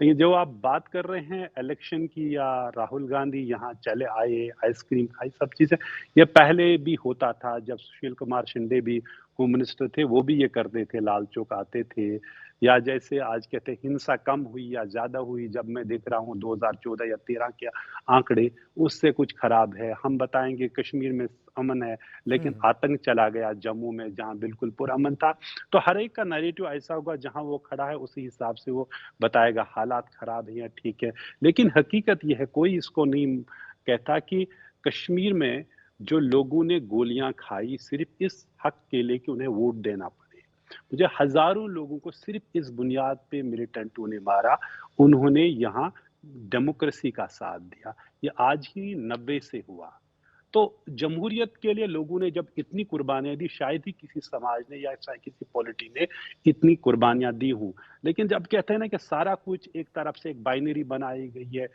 लेकिन जो आप बात कर रहे हैं इलेक्शन की, या राहुल गांधी यहाँ चले आए, आइसक्रीम खाई, सब चीजें ये पहले भी होता था। जब सुशील कुमार शिंदे भी होम मिनिस्टर थे वो भी ये करते थे, लाल चौक आते थे। या जैसे आज कहते हैं हिंसा कम हुई या ज्यादा हुई, जब मैं देख रहा हूँ 2014 या 13 के आंकड़े उससे कुछ खराब है। हम बताएंगे कश्मीर में अमन है, लेकिन आतंक चला गया जम्मू में जहां बिल्कुल पुरअमन था। तो हर एक का नैरेटिव ऐसा होगा, जहां वो खड़ा है उसी हिसाब से वो बताएगा हालात खराब है या ठीक है। लेकिन हकीकत यह है, कोई इसको नहीं कहता कि कश्मीर में जो लोगों ने गोलियां खाई सिर्फ इस हक के लिए कि उन्हें वोट देना पड़े। मुझे हजारों लोगों को सिर्फ इस बुनियाद पे मिलिटेंटों ने मारा, उन्होंने यहाँ डेमोक्रेसी का साथ दिया। ये आज ही 90 से हुआ। तो जमहूरियत के लिए लोगों ने जब इतनी कुर्बानियां दी, शायद ही किसी समाज ने या शायद किसी पॉलिटी ने इतनी कुर्बानियां दी हूं। लेकिन जब कहते हैं ना कि सारा कुछ एक तरफ से एक बाइनरी बनाई गई है,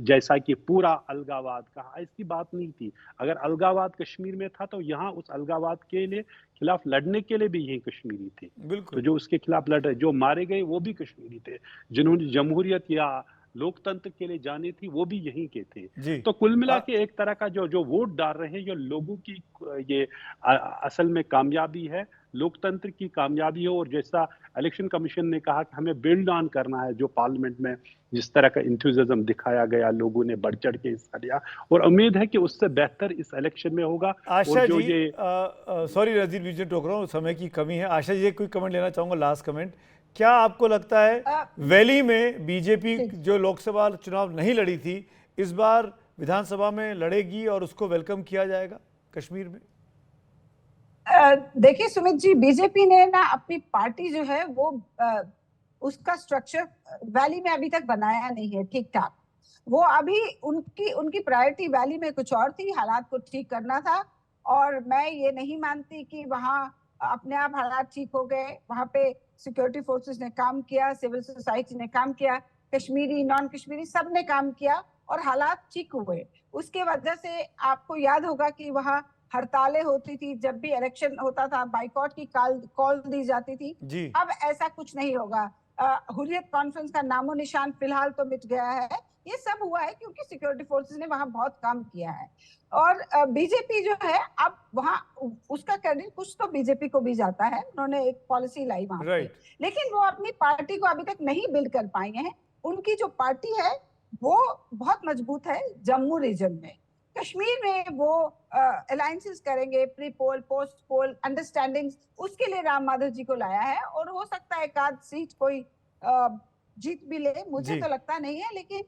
जैसा कि पूरा अलगावाद का, ऐसी बात नहीं थी। अगर अलगावाद कश्मीर में था तो यहाँ उस अलगावाद के लिए खिलाफ लड़ने के लिए भी यही कश्मीरी थे। बिल्कुल। तो जो उसके खिलाफ लड़ रहे, जो मारे गए वो भी कश्मीरी थे। जिन्होंने जमहूरियत या लोकतंत्र के लिए जाने थी वो भी यहीं के थे। तो कुल मिला के एक तरह का जो वोट डाल रहे हैं, ये लोगों की ये असल में कामयाबी है, लोकतंत्र की कामयाबी है। और जैसा इलेक्शन कमीशन ने कहा कि हमें बिल्ड ऑन करना है, जो पार्लियामेंट में जिस तरह का इंथुजियाज्म दिखाया गया, लोगों ने बढ़ चढ़ के हिस्सा लिया, और उम्मीद है कि उससे बेहतर इस इलेक्शन में होगा। आशा और जो जी, सॉरी रजीत, बीच में टोक रहा हूँ, समय की कमी है। आशा जी, कोई कमेंट लेना चाहूंगा, लास्ट कमेंट। क्या आपको लगता है वैली में बीजेपी जो लोकसभा चुनाव नहीं लड़ी थी, इस बार विधानसभा में लड़ेगी और उसको वेलकम किया जाएगा कश्मीर में? देखिए सुमित जी, बीजेपी ने ना अपनी पार्टी जो है वो उसका स्ट्रक्चर वैली में अभी तक बनाया नहीं है ठीक ठाक। वो अभी उनकी प्रायोरिटी वैली में कुछ और थी, हालात को ठीक करना था। और मैं ये नहीं मानती कि वहाँ अपने आप हालात ठीक हो गए। वहाँ पे सिक्योरिटी फोर्सेस ने काम किया, सिविल सोसाइटी ने काम किया, कश्मीरी नॉन कश्मीरी सब ने काम किया और हालात ठीक हुए। उसके वजह से आपको याद होगा कि वहाँ हड़तालें होती थी, जब भी इलेक्शन होता था बाइकॉट की कॉल दी जाती थी जी। अब ऐसा कुछ नहीं होगा। हुर्रियत कॉन्फ्रेंस का नामो निशान फिलहाल तो मिट गया है। ये सब हुआ है क्योंकि सिक्योरिटी फोर्सेस ने वहां बहुत काम किया है। और बीजेपी जो है अब वहां उसका क्रेडिट कुछ तो बीजेपी को भी जाता है, उन्होंने एक पॉलिसी लाई वहां पे, लेकिन वो अपनी पार्टी को अभी तक नहीं बिल्ड कर पाए हैं। उनकी जो पार्टी है वो बहुत मजबूत है जम्मू रीजन में। कश्मीर में वो अलायंसेस करेंगे, प्री पोल पोस्ट पोल अंडरस्टैंडिंग्स, उसके लिए राम माधव जी को लाया है। और हो सकता है एक आध सीट कोई जीत भी ले, मुझे तो लगता नहीं है, लेकिन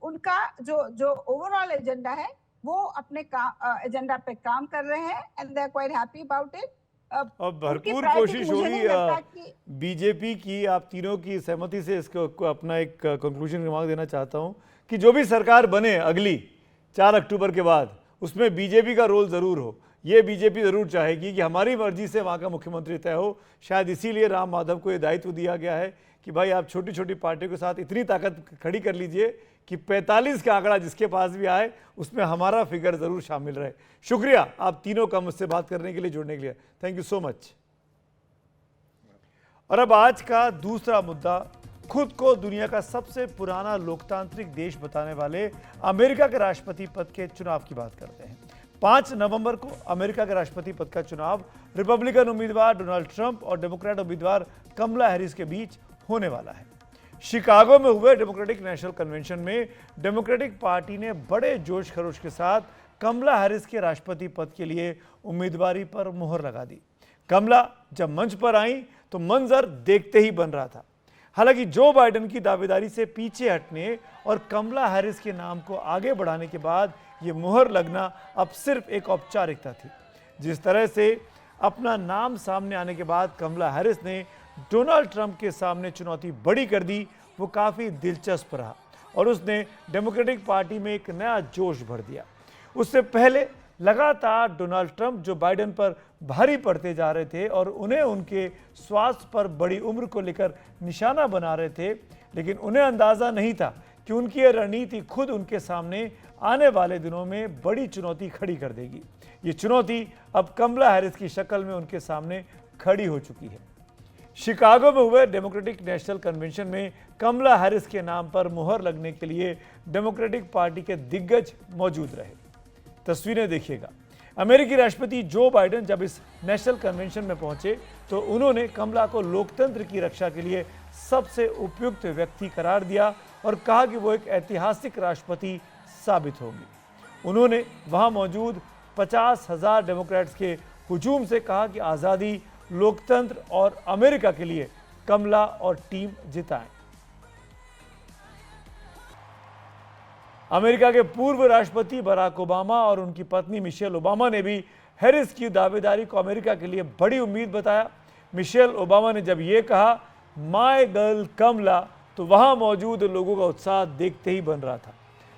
उनका जो ओवरऑल एजेंडा है वो अपने एजेंडा पे काम कर रहे हैं and they are quite happy about it. और भरपूर कोशिश होगी बीजेपी की। आप तीनों की सहमति से इसको अपना एक कंक्लूजन रिमार्क देना चाहता हूं कि जो भी सरकार बने अगली 4 अक्टूबर के बाद, उसमें बीजेपी का रोल जरूर हो। ये बीजेपी जरूर चाहेगी कि हमारी मर्जी से वहां का मुख्यमंत्री तय हो। शायद इसीलिए राम माधव को यह दायित्व दिया गया है कि भाई आप छोटी छोटी पार्टियों के साथ इतनी ताकत खड़ी कर लीजिए कि 45 का आंकड़ा जिसके पास भी आए उसमें हमारा फिगर जरूर शामिल रहे। शुक्रिया आप तीनों का मुझसे बात करने के लिए, जुड़ने के लिए। Thank you so much. और अब आज का दूसरा मुद्दा, खुद को दुनिया का सबसे पुराना लोकतांत्रिक देश बताने वाले अमेरिका के राष्ट्रपति पद के चुनाव की बात करते हैं। 5 नवंबर को अमेरिका के राष्ट्रपति पद का चुनाव रिपब्लिकन उम्मीदवार डोनाल्ड ट्रंप और डेमोक्रेट उम्मीदवार कमला हैरिस के बीच होने वाला है। शिकागो में हुए डेमोक्रेटिक नेशनल कन्वेंशन में डेमोक्रेटिक पार्टी ने बड़े जोश खरोश के साथ कमला हैरिस के राष्ट्रपति पद के लिए उम्मीदवारी पर मुहर लगा दी। कमला जब मंच पर आई तो मंजर देखते ही बन रहा था। हालांकि जो बाइडेन की दावेदारी से पीछे हटने और कमला हैरिस के नाम को आगे बढ़ाने के बाद ये मुहर लगना अब सिर्फ एक औपचारिकता थी। जिस तरह से अपना नाम सामने आने के बाद कमला हैरिस ने डोनाल्ड ट्रंप के सामने चुनौती बड़ी कर दी, वो काफ़ी दिलचस्प रहा और उसने डेमोक्रेटिक पार्टी में एक नया जोश भर दिया। उससे पहले लगातार डोनाल्ड ट्रंप जो बाइडेन पर भारी पड़ते जा रहे थे और उन्हें उनके स्वास्थ्य पर बड़ी उम्र को लेकर निशाना बना रहे थे, लेकिन उन्हें अंदाज़ा नहीं था कि उनकी यह रणनीति खुद उनके सामने आने वाले दिनों में बड़ी चुनौती खड़ी कर देगी। ये चुनौती अब कमला हैरिस की शक्ल में उनके सामने खड़ी हो चुकी है। शिकागो में हुए डेमोक्रेटिक नेशनल कन्वेंशन में कमला हैरिस के नाम पर मुहर लगने के लिए डेमोक्रेटिक पार्टी के दिग्गज मौजूद रहे। तस्वीरें देखिएगा। अमेरिकी राष्ट्रपति जो बाइडेन जब इस नेशनल कन्वेंशन में पहुंचे तो उन्होंने कमला को लोकतंत्र की रक्षा के लिए सबसे उपयुक्त व्यक्ति करार दिया और कहा कि वो एक ऐतिहासिक राष्ट्रपति साबित होगी। उन्होंने वहां मौजूद 50,000 डेमोक्रेट्स के हुजूम से कहा कि आज़ादी, लोकतंत्र और अमेरिका के लिए कमला और टीम जिताएं। अमेरिका के पूर्व राष्ट्रपति बराक ओबामा और उनकी पत्नी मिशेल ओबामा ने भी हैरिस की दावेदारी को अमेरिका के लिए बड़ी उम्मीद बताया। मिशेल ओबामा ने जब ये कहा माय गर्ल कमला तो वहां मौजूद लोगों का उत्साह देखते ही बन रहा था।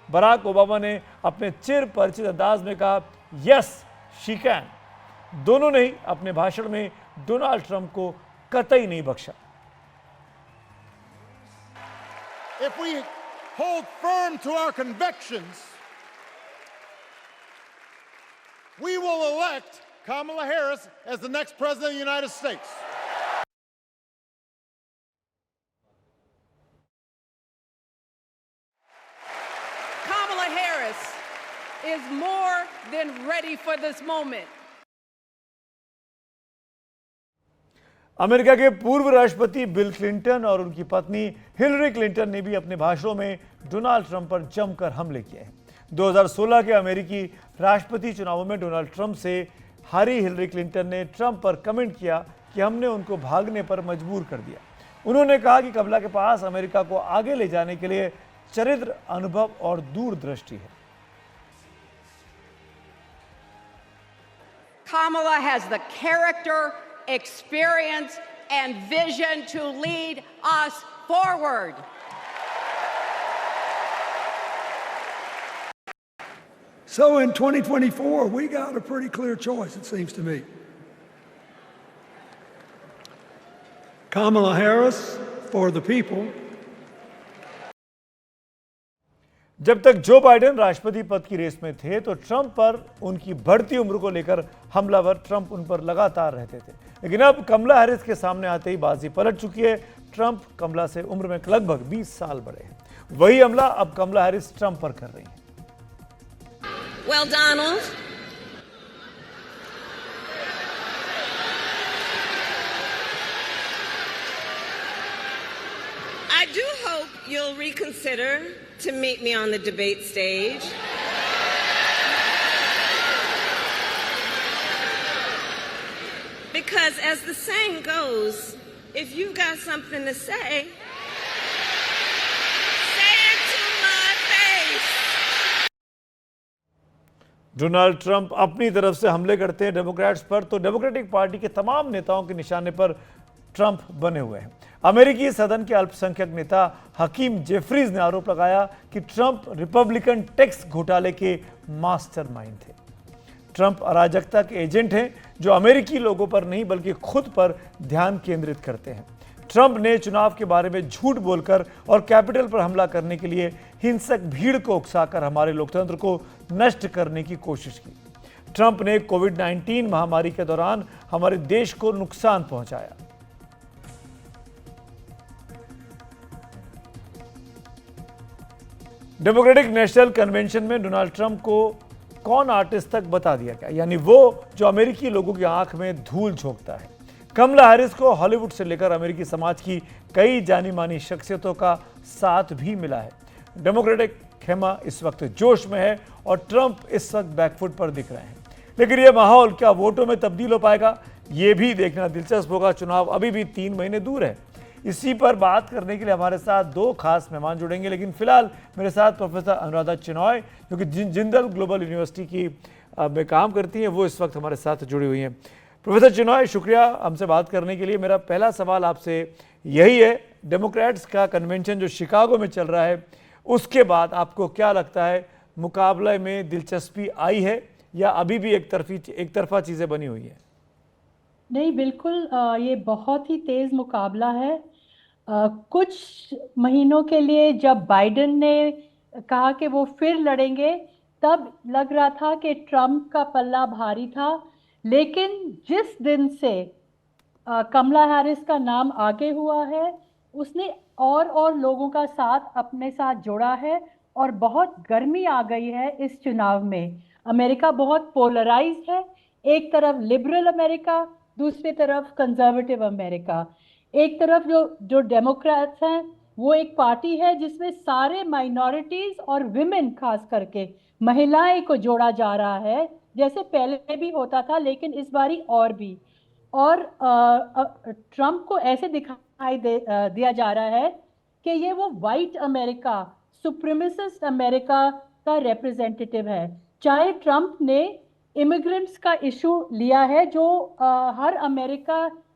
बराक ओबामा ने अपने चिर परिचित अंदाज में कहा यस शी कैन। दोनों ने ही अपने भाषण में डोनाल्ड ट्रंप को कतई नहीं बख्शा। If we hold firm to our convictions, we will elect Kamala Harris as the next president of the United States. Kamala Harris is more than ready for this moment. America के पूर्व राष्ट्रपति bill Clinton और उनकी पत्नी Hillary Clinton ने भी अपने भाषणों में डोनाल्ड ट्रंप पर जमकर हमले किए हैं। 2016 के अमेरिकी राष्ट्रपति चुनावों में डोनाल्ड ट्रंप से हारी हिलरी क्लिंटन ने ट्रंप पर कमेंट किया कि हमने उनको भागने पर मजबूर कर दिया। उन्होंने कहा कि कमला के पास अमेरिका को आगे ले जाने के लिए चरित्र, अनुभव और दूरदृष्टि है। Kamala has the character, experience, and vision to lead us forward. So in 2024, we got a pretty clear choice, it seems to me. Kamala Harris for the people. जब तक जो बाइडेन राष्ट्रपति पद की रेस में थे तो Trump पर उनकी बढ़ती उम्र को लेकर हमलावर ट्रंप उन पर लगातार रहते थे, लेकिन अब कमला हैरिस के सामने आते ही बाजी पलट चुकी है। ट्रंप कमला से उम्र में लगभग 20 साल बड़े हैं। वही हमला अब कमला हैरिस ट्रंप पर कर रही हैं। Well, Donald, I do hope you'll reconsider to meet me on the debate stage. Because as the saying goes, if you've got something to say, say it to my face. Donald Trump अपनी तरफ से हमले करते हैं Democrats पर तो democratic party के तमाम नेताओं के निशाने पर ट्रंप बने हुए हैं। अमेरिकी सदन के अल्पसंख्यक नेता हकीम जेफरीज ने आरोप लगाया कि ट्रंप रिपब्लिकन टैक्स घोटाले के मास्टरमाइंड थे। ट्रंप अराजकता के एजेंट हैं जो अमेरिकी लोगों पर नहीं बल्कि खुद पर ध्यान केंद्रित करते हैं। ट्रंप ने चुनाव के बारे में झूठ बोलकर और कैपिटल पर हमला करने के लिए हिंसक भीड़ को उकसाकर हमारे लोकतंत्र को नष्ट करने की कोशिश की। ट्रंप ने कोविड-19 महामारी के दौरान हमारे देश को नुकसान पहुंचाया। डेमोक्रेटिक नेशनल कन्वेंशन में डोनाल्ड ट्रंप को कौन आर्टिस्ट तक बता दिया गया, यानी वो जो अमेरिकी लोगों की आंख में धूल झोंकता है। कमला हैरिस को हॉलीवुड से लेकर अमेरिकी समाज की कई जानी मानी शख्सियतों का साथ भी मिला है। डेमोक्रेटिक खेमा इस वक्त जोश में है और ट्रंप इस वक्त बैकफुट पर दिख रहे हैं, लेकिन यह माहौल क्या वोटों में तब्दील हो पाएगा, ये भी देखना दिलचस्प होगा। चुनाव अभी भी 3 महीने दूर है। इसी पर बात करने के लिए हमारे साथ 2 खास मेहमान जुड़ेंगे, लेकिन फिलहाल मेरे साथ प्रोफेसर अनुराधा चिनॉय जो कि जिंदल ग्लोबल यूनिवर्सिटी की में काम करती हैं, वो इस वक्त हमारे साथ जुड़ी हुई हैं। प्रोफेसर चिनॉय, शुक्रिया हमसे बात करने के लिए। मेरा पहला सवाल आपसे यही है, डेमोक्रेट्स का कन्वेंशन जो शिकागो में चल रहा है उसके बाद आपको क्या लगता है, मुकाबले में दिलचस्पी आई है या अभी भी एक तरफा चीज़ें बनी हुई है? नहीं, बिल्कुल ये बहुत ही तेज़ मुकाबला है। कुछ महीनों के लिए जब बाइडेन ने कहा कि वो फिर लड़ेंगे तब लग रहा था कि ट्रंप का पल्ला भारी था, लेकिन जिस दिन से कमला हैरिस का नाम आगे हुआ है, उसने और लोगों का साथ अपने साथ जोड़ा है और बहुत गर्मी आ गई है इस चुनाव में। अमेरिका बहुत पोलराइज्ड है, एक तरफ लिबरल अमेरिका, दूसरी तरफ कंजर्वेटिव अमेरिका। एक तरफ जो डेमोक्रेट्स हैं वो एक पार्टी है जिसमें सारे माइनॉरिटीज और विमेन, खास करके महिलाएं को जोड़ा जा रहा है, जैसे पहले भी होता था लेकिन इस बारी और भी। और ट्रम्प को ऐसे दिखाई दिया जा रहा है कि ये वो वाइट अमेरिका, सुप्रीमेसिस्ट अमेरिका का रिप्रेजेंटेटिव है। चाहे ट्रम्प ने इमिग्रेंट्स का इशू लिया है जो हर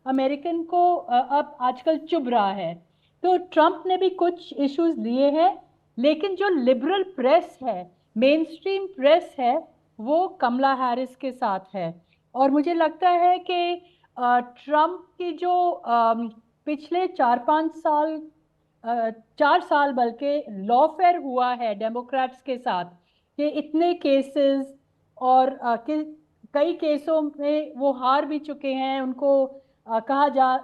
अमेरिकन को अब आजकल चुभ रहा है, तो ट्रम्प ने भी कुछ इश्यूज लिए हैं, लेकिन जो लिबरल प्रेस है, मेन स्ट्रीम प्रेस है, वो कमला हैरिस के साथ है। और मुझे लगता है कि ट्रम्प की जो पिछले 4 साल बल्कि लॉफेयर हुआ है डेमोक्रेट्स के साथ, कि इतने केसेस और कई केसों में वो हार भी चुके हैं, उनको कहा जा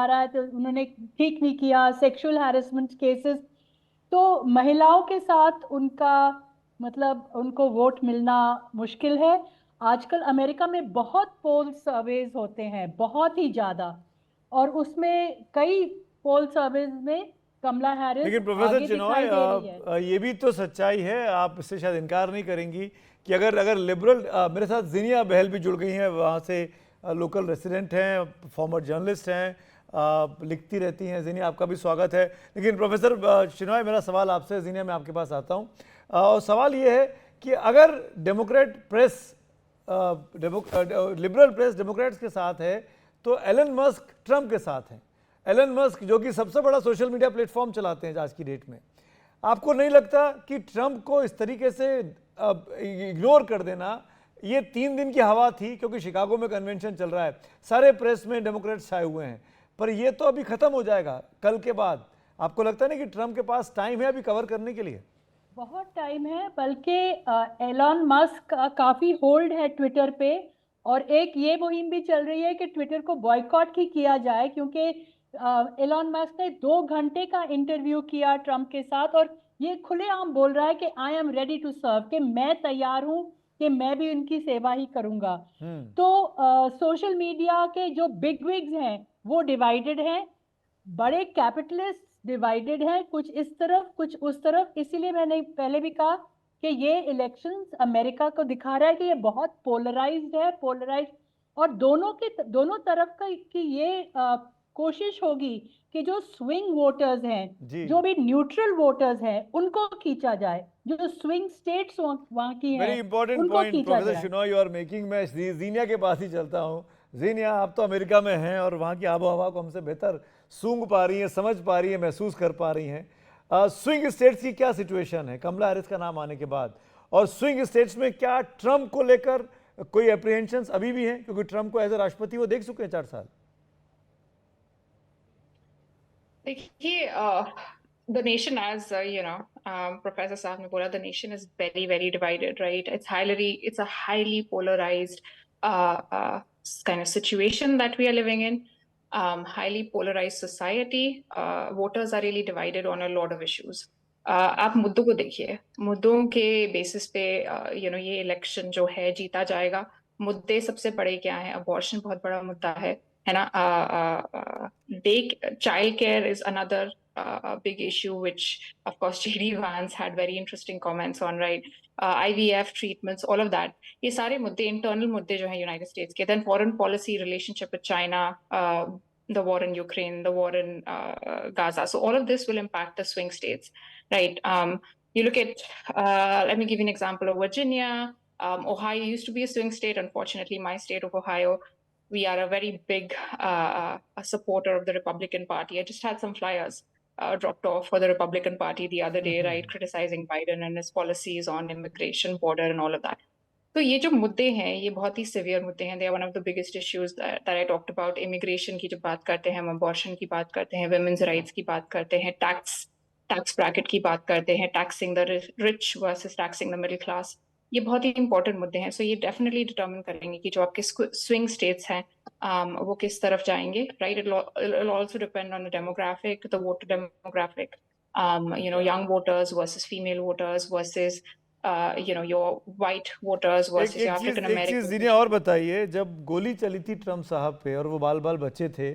रहा है तो उन्होंने ठीक नहीं किया, सेक्सुअल हैरेसमेंट केसेस, तो महिलाओं के साथ उनका मतलब उनको वोट मिलना मुश्किल है। आजकल अमेरिका में बहुत पोल सर्वेज होते हैं, बहुत ही ज़्यादा, और उसमें कई पोल सर्वेज में कमला हैरिस लेकिन प्रोफेसर आगे दिखाई दे रही है। चिनॉय, ये भी तो सच्चाई है, आप इससे शायद इनकार नहीं करेंगी कि अगर लिबरल, मेरे साथ जिनिया बहल भी जुड़ गई हैं, वहाँ से लोकल रेसिडेंट हैं, फॉर्मर जर्नलिस्ट हैं, लिखती रहती हैं। जिनिया, आपका भी स्वागत है। लेकिन प्रोफेसर चिनॉय, मेरा सवाल आपसे, जिनिया मैं आपके पास आता हूँ, और सवाल ये है कि अगर Democrat press, liberal press Democrats के साथ है, तो एलन मस्क ट्रम्प के साथ हैं। एलन मस्क जो कि सबसे बड़ा सोशल मीडिया प्लेटफॉर्म चलाते हैं आज की डेट में, आपको नहीं लगता कि ट्रम्प को इस तरीके से इग्नोर कर देना, ये 3 दिन की हवा थी, क्योंकि शिकागो में कन्वेंशन चल रहा है, सारे प्रेस में डेमोक्रेट्स छाए हुए हैं, पर ये तो अभी खत्म हो जाएगा कल के बाद। आपको लगता नहीं कि ट्रम्प के पास टाइम है अभी कवर करने के लिए? बहुत टाइम है, बल्कि एलन मस्क काफ़ी होल्ड है ट्विटर पे, और एक ये मुहिम भी चल रही है कि ट्विटर को बॉयकॉट ही किया जाए, क्योंकि एलन मस्क ने 2 घंटे का इंटरव्यू किया ट्रम्प के साथ और ये खुलेआम बोल रहा है कि I am ready to serve, कि मैं तैयार हूँ कि मैं भी उनकी सेवा ही करूँगा। तो सोशल मीडिया के जो बिग विग्स हैं वो डिवाइडेड हैं, बड़े कैपिटलिस्ट डिवाइडेड हैं, कुछ इस तरफ कुछ उस तरफ। इसीलिए मैंने पहले भी कहा कि ये इलेक्शंस अमेरिका को दिखा रहा है कि ये बहुत पोलराइज्ड है, और दोनों तरफ की ये कोशिश होगी कि जो स्विंग वोटर्स हैं, जो भी न्यूट्रल वोटर्स हैं, उनको खींचा जाए, जो स्विंग स्टेट्स वहाँ की हैं, very important point professor Chinoy you are making. मैं जीनिया के पास ही चलता हूँ। जीनिया, आप तो अमेरिका में हैं और वहाँ की आबो हवा को हमसे बेहतर सूंघ पा रही हैं, समझ पा रही हैं, महसूस कर पा रही हैं। स्विंग स्टेट्स की क्या सिचुएशन है कमला हैरिस का नाम आने के बाद, और स्विंग स्टेट्स में क्या ट्रम्प को लेकर कोई एप्रीहेंशंस अभी भी हैं, क्योंकि ट्रम्प को एज ए राष्ट्रपति वो देख चुके हैं 4 साल? देखिए, the nation, as Professor साहब ने बोला, the nation is very very divided, right? It's a highly polarized kind of situation that we are living in. Highly polarized society. Voters are really divided on a lot of issues. आप मुद्दों को देखिए, मुद्दों के basis पे ये election जो है जीता जाएगा। मुद्दे सबसे बड़े क्या हैं? अबॉर्शन बहुत बड़ा मुद्दा है ना? Child care is another big issue, which of course JD Vance had very interesting comments on, right? IVF treatments, all of that. ये सारे मुद्दे, internal मुद्दे जो हैं United States के. Then foreign policy, relationship with China, the war in Ukraine, the war in Gaza. So all of this will impact the swing states, right? You look at, let me give you an example of Virginia. Ohio used to be a swing state. Unfortunately, my state of Ohio, we are a very big a supporter of the Republican Party. I just had some flyers dropped off for the Republican Party the other day, right, criticizing Biden and his policies on immigration, border and all of that. तो ये जो मुद्दे हैं, ये बहुत ही severe मुद्दे हैं. They are one of the biggest issues that I talked about. Immigration की जब बात करते हैं, हम abortion की बात करते हैं, women's rights की बात करते हैं, tax bracket की बात करते हैं, taxing the rich versus taxing the middle class. ये बहुत ही इंपॉर्टेंट मुद्दे हैं. सो ये डेफिनेटली डिटरमिन करेंगे कि जो आपके स्विंग स्टेट्स हैं वो किस तरफ जाएंगे, right. It'll also depend on the demographic, the voter demographic, young voters versus female voters versus your white voters versus your African एक American. चीज़ जीनिया और बताइए, जब गोली चली थी ट्रम्प साहब पे और वो बाल बाल बचे थे,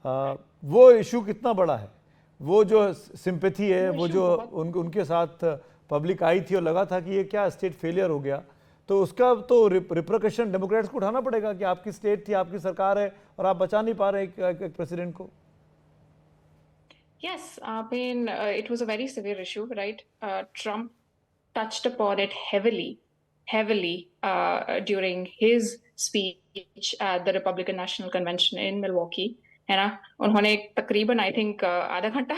वो इशू कितना बड़ा है? वो जो सिंपैथी है, वो जो उनके साथ पब्लिक आई थी और लगा था कि ये क्या स्टेट फेलियर हो गया, तो उसका तो रिप्रिकॉशन डेमोक्रेट्स को उठाना पड़ेगा कि आपकी स्टेट थी, आपकी सरकार है और आप बचा नहीं पा रहे एक प्रेसिडेंट को. Yes, I mean, it was a very severe issue, right? Trump touched upon it heavily during his speech at the Republican National Convention in Milwaukee. है ना, उन्होंने तकरीबन आई थिंक आधा घंटा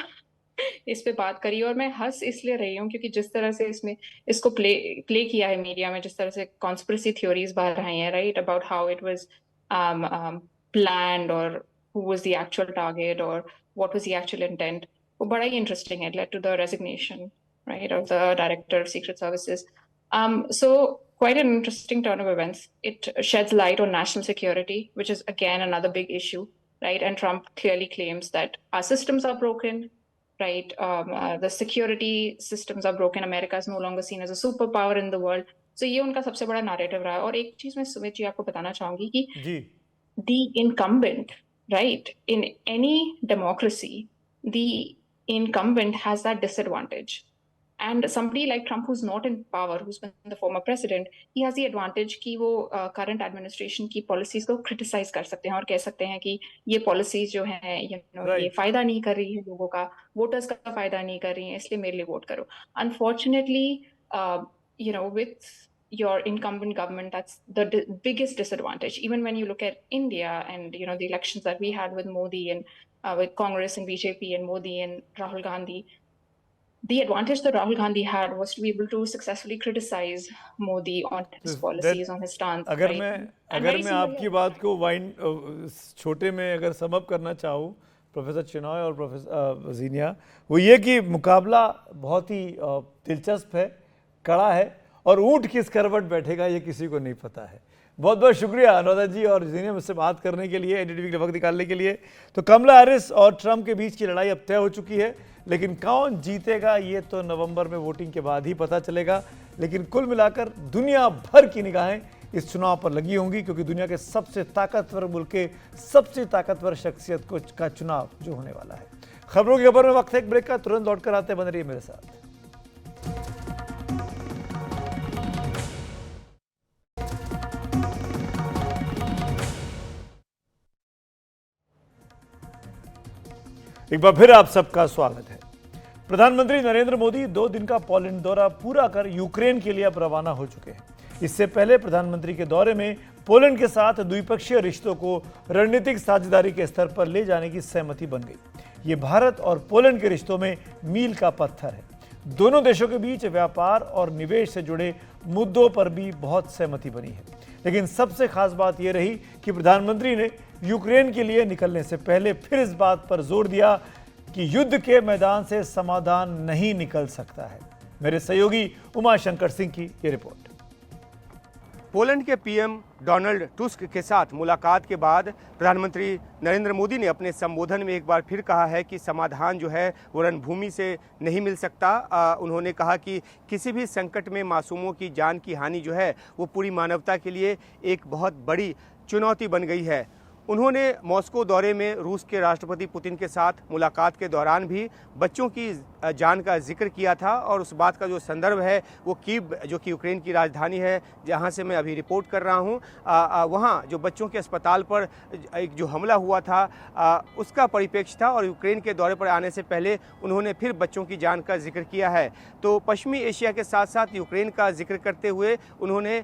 इस पे बात करी और मैं हंस इसलिए रही हूँ क्योंकि जिस तरह से इसमें इसको प्ले किया है मीडिया में, जिस तरह से कॉन्स्पिरेसी थ्योरीज बाहर आई हैं, right, about how it was planned or who was the actual target or what was the actual intent. वो बड़ा ही interesting है. It led to the resignation, right, of the director of Secret Services. So quite an interesting turn of events. It sheds light on national security, which is again another big issue, right? And Trump clearly claims that our systems are broken, right? The security systems are broken. America is no longer seen as a superpower in the world. So ये उनका सबसे बड़ा narrative रहा है. और एक चीज मैं सुमित जी आपको बताना चाहूंगी कि the incumbent, right, in any democracy, the incumbent has that disadvantage. And somebody like Trump, who's not in power, who's been the former president, he has the advantage कि वो current administration की policies को criticize कर सकते हैं और कह सकते हैं कि ये policies जो हैं, ये फायदा नहीं कर रही है लोगों का, voters का फायदा नहीं कर रही है, इसलिए मेरे लिए वोट करो. Unfortunately, with your incumbent government, that's the biggest disadvantage. Even when you look at India and the elections that we had with Modi and with Congress and BJP and Modi and Rahul Gandhi, the advantage that Rahul Gandhi had was to be able to successfully criticize Modi on his policies, on his stance. अगर मैं आपकी बात को छोटे में अगर sum up करना चाहूँ, प्रोफेसर चिनॉय और प्रोफेसर जीनिया, वो ये कि मुकाबला बहुत ही दिलचस्प है, कड़ा है और ऊंट किस करवट बैठेगा ये किसी को नहीं पता है. बहुत बहुत शुक्रिया अनुराधा जी और जीनिया मुझसे बात करने के लिए, एनडीटीवी के वक्त निकालने के लिए. तो कमला हैरिस और ट्रंप के बीच की लड़ाई अब तय हो चुकी है, लेकिन कौन जीतेगा ये तो नवंबर में वोटिंग के बाद ही पता चलेगा. लेकिन कुल मिलाकर दुनिया भर की निगाहें इस चुनाव पर लगी होंगी, क्योंकि दुनिया के सबसे ताकतवर मुल्क के सबसे ताकतवर शख्सियत का चुनाव जो होने वाला है. खबरों की खबर में वक्त है एक ब्रेक का, तुरंत लौट कर आते, बने रहिए मेरे साथ. एक बार फिर आप सबका स्वागत है. प्रधानमंत्री नरेंद्र मोदी 2 दिन का पोलैंड दौरा पूरा कर यूक्रेन के लिए अब रवाना हो चुके हैं. इससे पहले प्रधानमंत्री के दौरे में पोलैंड के साथ द्विपक्षीय रिश्तों को रणनीतिक साझेदारी के स्तर पर ले जाने की सहमति बन गई. ये भारत और पोलैंड के रिश्तों में मील का पत्थर है. दोनों देशों के बीच व्यापार और निवेश से जुड़े मुद्दों पर भी बहुत सहमति बनी है. लेकिन सबसे खास बात यह रही कि प्रधानमंत्री ने यूक्रेन के लिए निकलने से पहले फिर इस बात पर जोर दिया कि युद्ध के मैदान से समाधान नहीं निकल सकता है. मेरे सहयोगी उमाशंकर सिंह की ये रिपोर्ट. पोलैंड के पीएम डोनाल्ड टस्क के साथ मुलाकात के बाद प्रधानमंत्री नरेंद्र मोदी ने अपने संबोधन में एक बार फिर कहा है कि समाधान जो है वो रणभूमि से नहीं मिल सकता. उन्होंने कहा कि किसी भी संकट में मासूमों की जान की हानि जो है वो पूरी मानवता के लिए एक बहुत बड़ी चुनौती बन गई है. उन्होंने मॉस्को दौरे में रूस के राष्ट्रपति पुतिन के साथ मुलाकात के दौरान भी बच्चों की जान का जिक्र किया था और उस बात का जो संदर्भ है वो कीव, जो कि यूक्रेन की राजधानी है जहां से मैं अभी रिपोर्ट कर रहा हूं, वहां जो बच्चों के अस्पताल पर एक जो हमला हुआ था उसका परिप्रेक्ष्य था. और यूक्रेन के दौरे पर आने से पहले उन्होंने फिर बच्चों की जान का जिक्र किया है. तो पश्चिमी एशिया के साथ साथ यूक्रेन का जिक्र करते हुए उन्होंने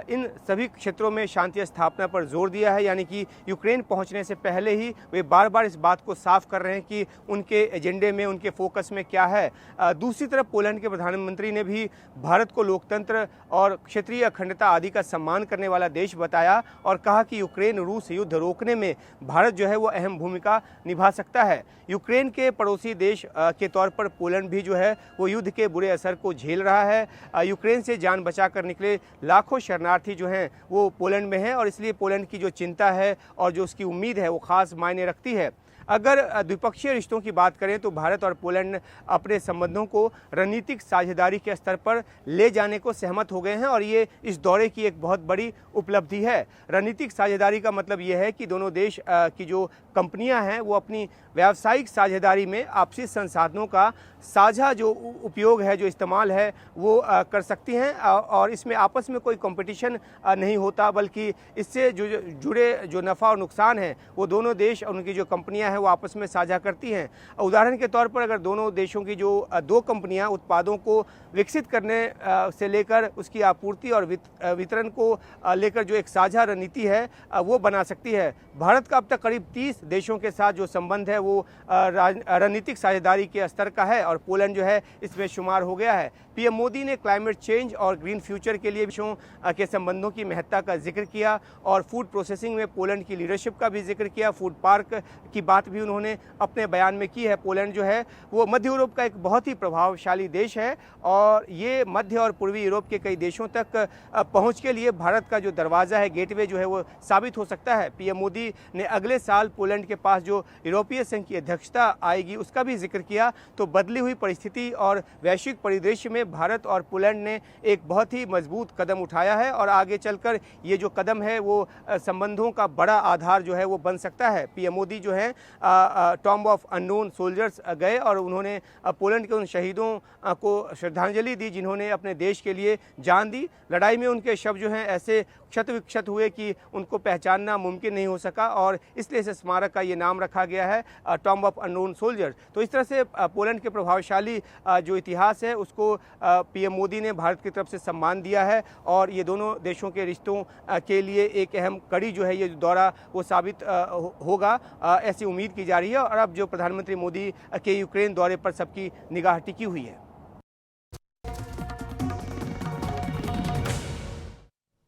इन सभी क्षेत्रों में शांति स्थापना पर जोर दिया है, यानी कि यूक्रेन यूक्रेन पहुंचने से पहले ही वे बार बार इस बात को साफ कर रहे हैं कि उनके एजेंडे में, उनके फोकस में क्या है। दूसरी तरफ पोलैंड के प्रधानमंत्री ने भी भारत को लोकतंत्र और क्षेत्रीय अखंडता आदि का सम्मान करने वाला देश बताया और कहा कि यूक्रेन रूस युद्ध रोकने में भारत जो है वो अहम भूमिका निभा सकता है। यूक्रेन के पड़ोसी देश के तौर पर पोलैंड भी जो है वो युद्ध के बुरे असर को झेल रहा है। यूक्रेन से जान बचा कर निकले लाखों शरणार्थी जो हैं वो पोलैंड में हैं और इसलिए पोलैंड की जो चिंता है और जो उसकी उम्मीद है वो खास मायने रखती है। अगर द्विपक्षीय रिश्तों की बात करें तो भारत और पोलैंड अपने संबंधों को रणनीतिक साझेदारी के स्तर पर ले जाने को सहमत हो गए हैं और ये इस दौरे की एक बहुत बड़ी उपलब्धि है। रणनीतिक साझेदारी का मतलब ये है कि दोनों देश की जो कंपनियां हैं वो अपनी व्यावसायिक साझेदारी में आपसी संसाधनों का साझा जो उपयोग है, जो इस्तेमाल है वो कर सकती हैं और इसमें आपस में कोई कंपटीशन नहीं होता, बल्कि इससे जो जुड़े जो नफ़ा और नुकसान है वो दोनों देश और उनकी जो कंपनियां हैं वो आपस में साझा करती हैं। उदाहरण के तौर पर अगर दोनों देशों की जो दो कंपनियां उत्पादों को विकसित करने से लेकर उसकी आपूर्ति और वितरण को लेकर जो एक साझा रणनीति है वो बना सकती है। भारत का अब तक करीब 30 देशों के साथ जो संबंध है वो रणनीतिक साझेदारी के स्तर का है और पोलैंड जो है इसमें शुमार हो गया है। पीएम मोदी ने क्लाइमेट चेंज और ग्रीन फ्यूचर के लिए विषयों के संबंधों की महत्ता का जिक्र किया और फूड प्रोसेसिंग में पोलैंड की लीडरशिप का भी जिक्र किया। फूड पार्क की बात भी उन्होंने अपने बयान में की है। पोलैंड जो है वो मध्य यूरोप का एक बहुत ही प्रभावशाली देश है और ये मध्य और पूर्वी यूरोप के कई देशों तक पहुंच के लिए भारत का जो दरवाज़ा है, गेटवे जो है वो साबित हो सकता है। पीएम मोदी ने अगले साल पोलैंड के पास जो यूरोपीय संघ की अध्यक्षता आएगी उसका भी जिक्र किया। तो बदली हुई परिस्थिति और वैश्विक परिदृश्य में भारत और पोलैंड ने एक बहुत ही मजबूत कदम उठाया है और आगे चलकर ये जो कदम है वो संबंधों का बड़ा आधार जो है वो बन सकता है। पीएम मोदी जो है टॉम्ब ऑफ अननोन सोल्जर्स गए और उन्होंने पोलैंड के उन शहीदों को श्रद्धांजलि दी जिन्होंने अपने देश के लिए जान दी। लड़ाई में उनके शव जो हैं ऐसे क्षत विक्षत हुए कि उनको पहचानना मुमकिन नहीं हो सका और इसलिए इस स्मारक का ये नाम रखा गया है टॉम्ब ऑफ अननोन सोल्जर्स। तो इस तरह से पोलैंड के प्रभावशाली जो इतिहास है उसको पीएम मोदी ने भारत की तरफ से सम्मान दिया है और ये दोनों देशों के रिश्तों के लिए एक अहम कड़ी जो है ये दौरा वो साबित होगा, ऐसी उम्मीद की जा रही है। और अब जो प्रधानमंत्री मोदी के यूक्रेन दौरे पर सबकी निगाह टिकी हुई है।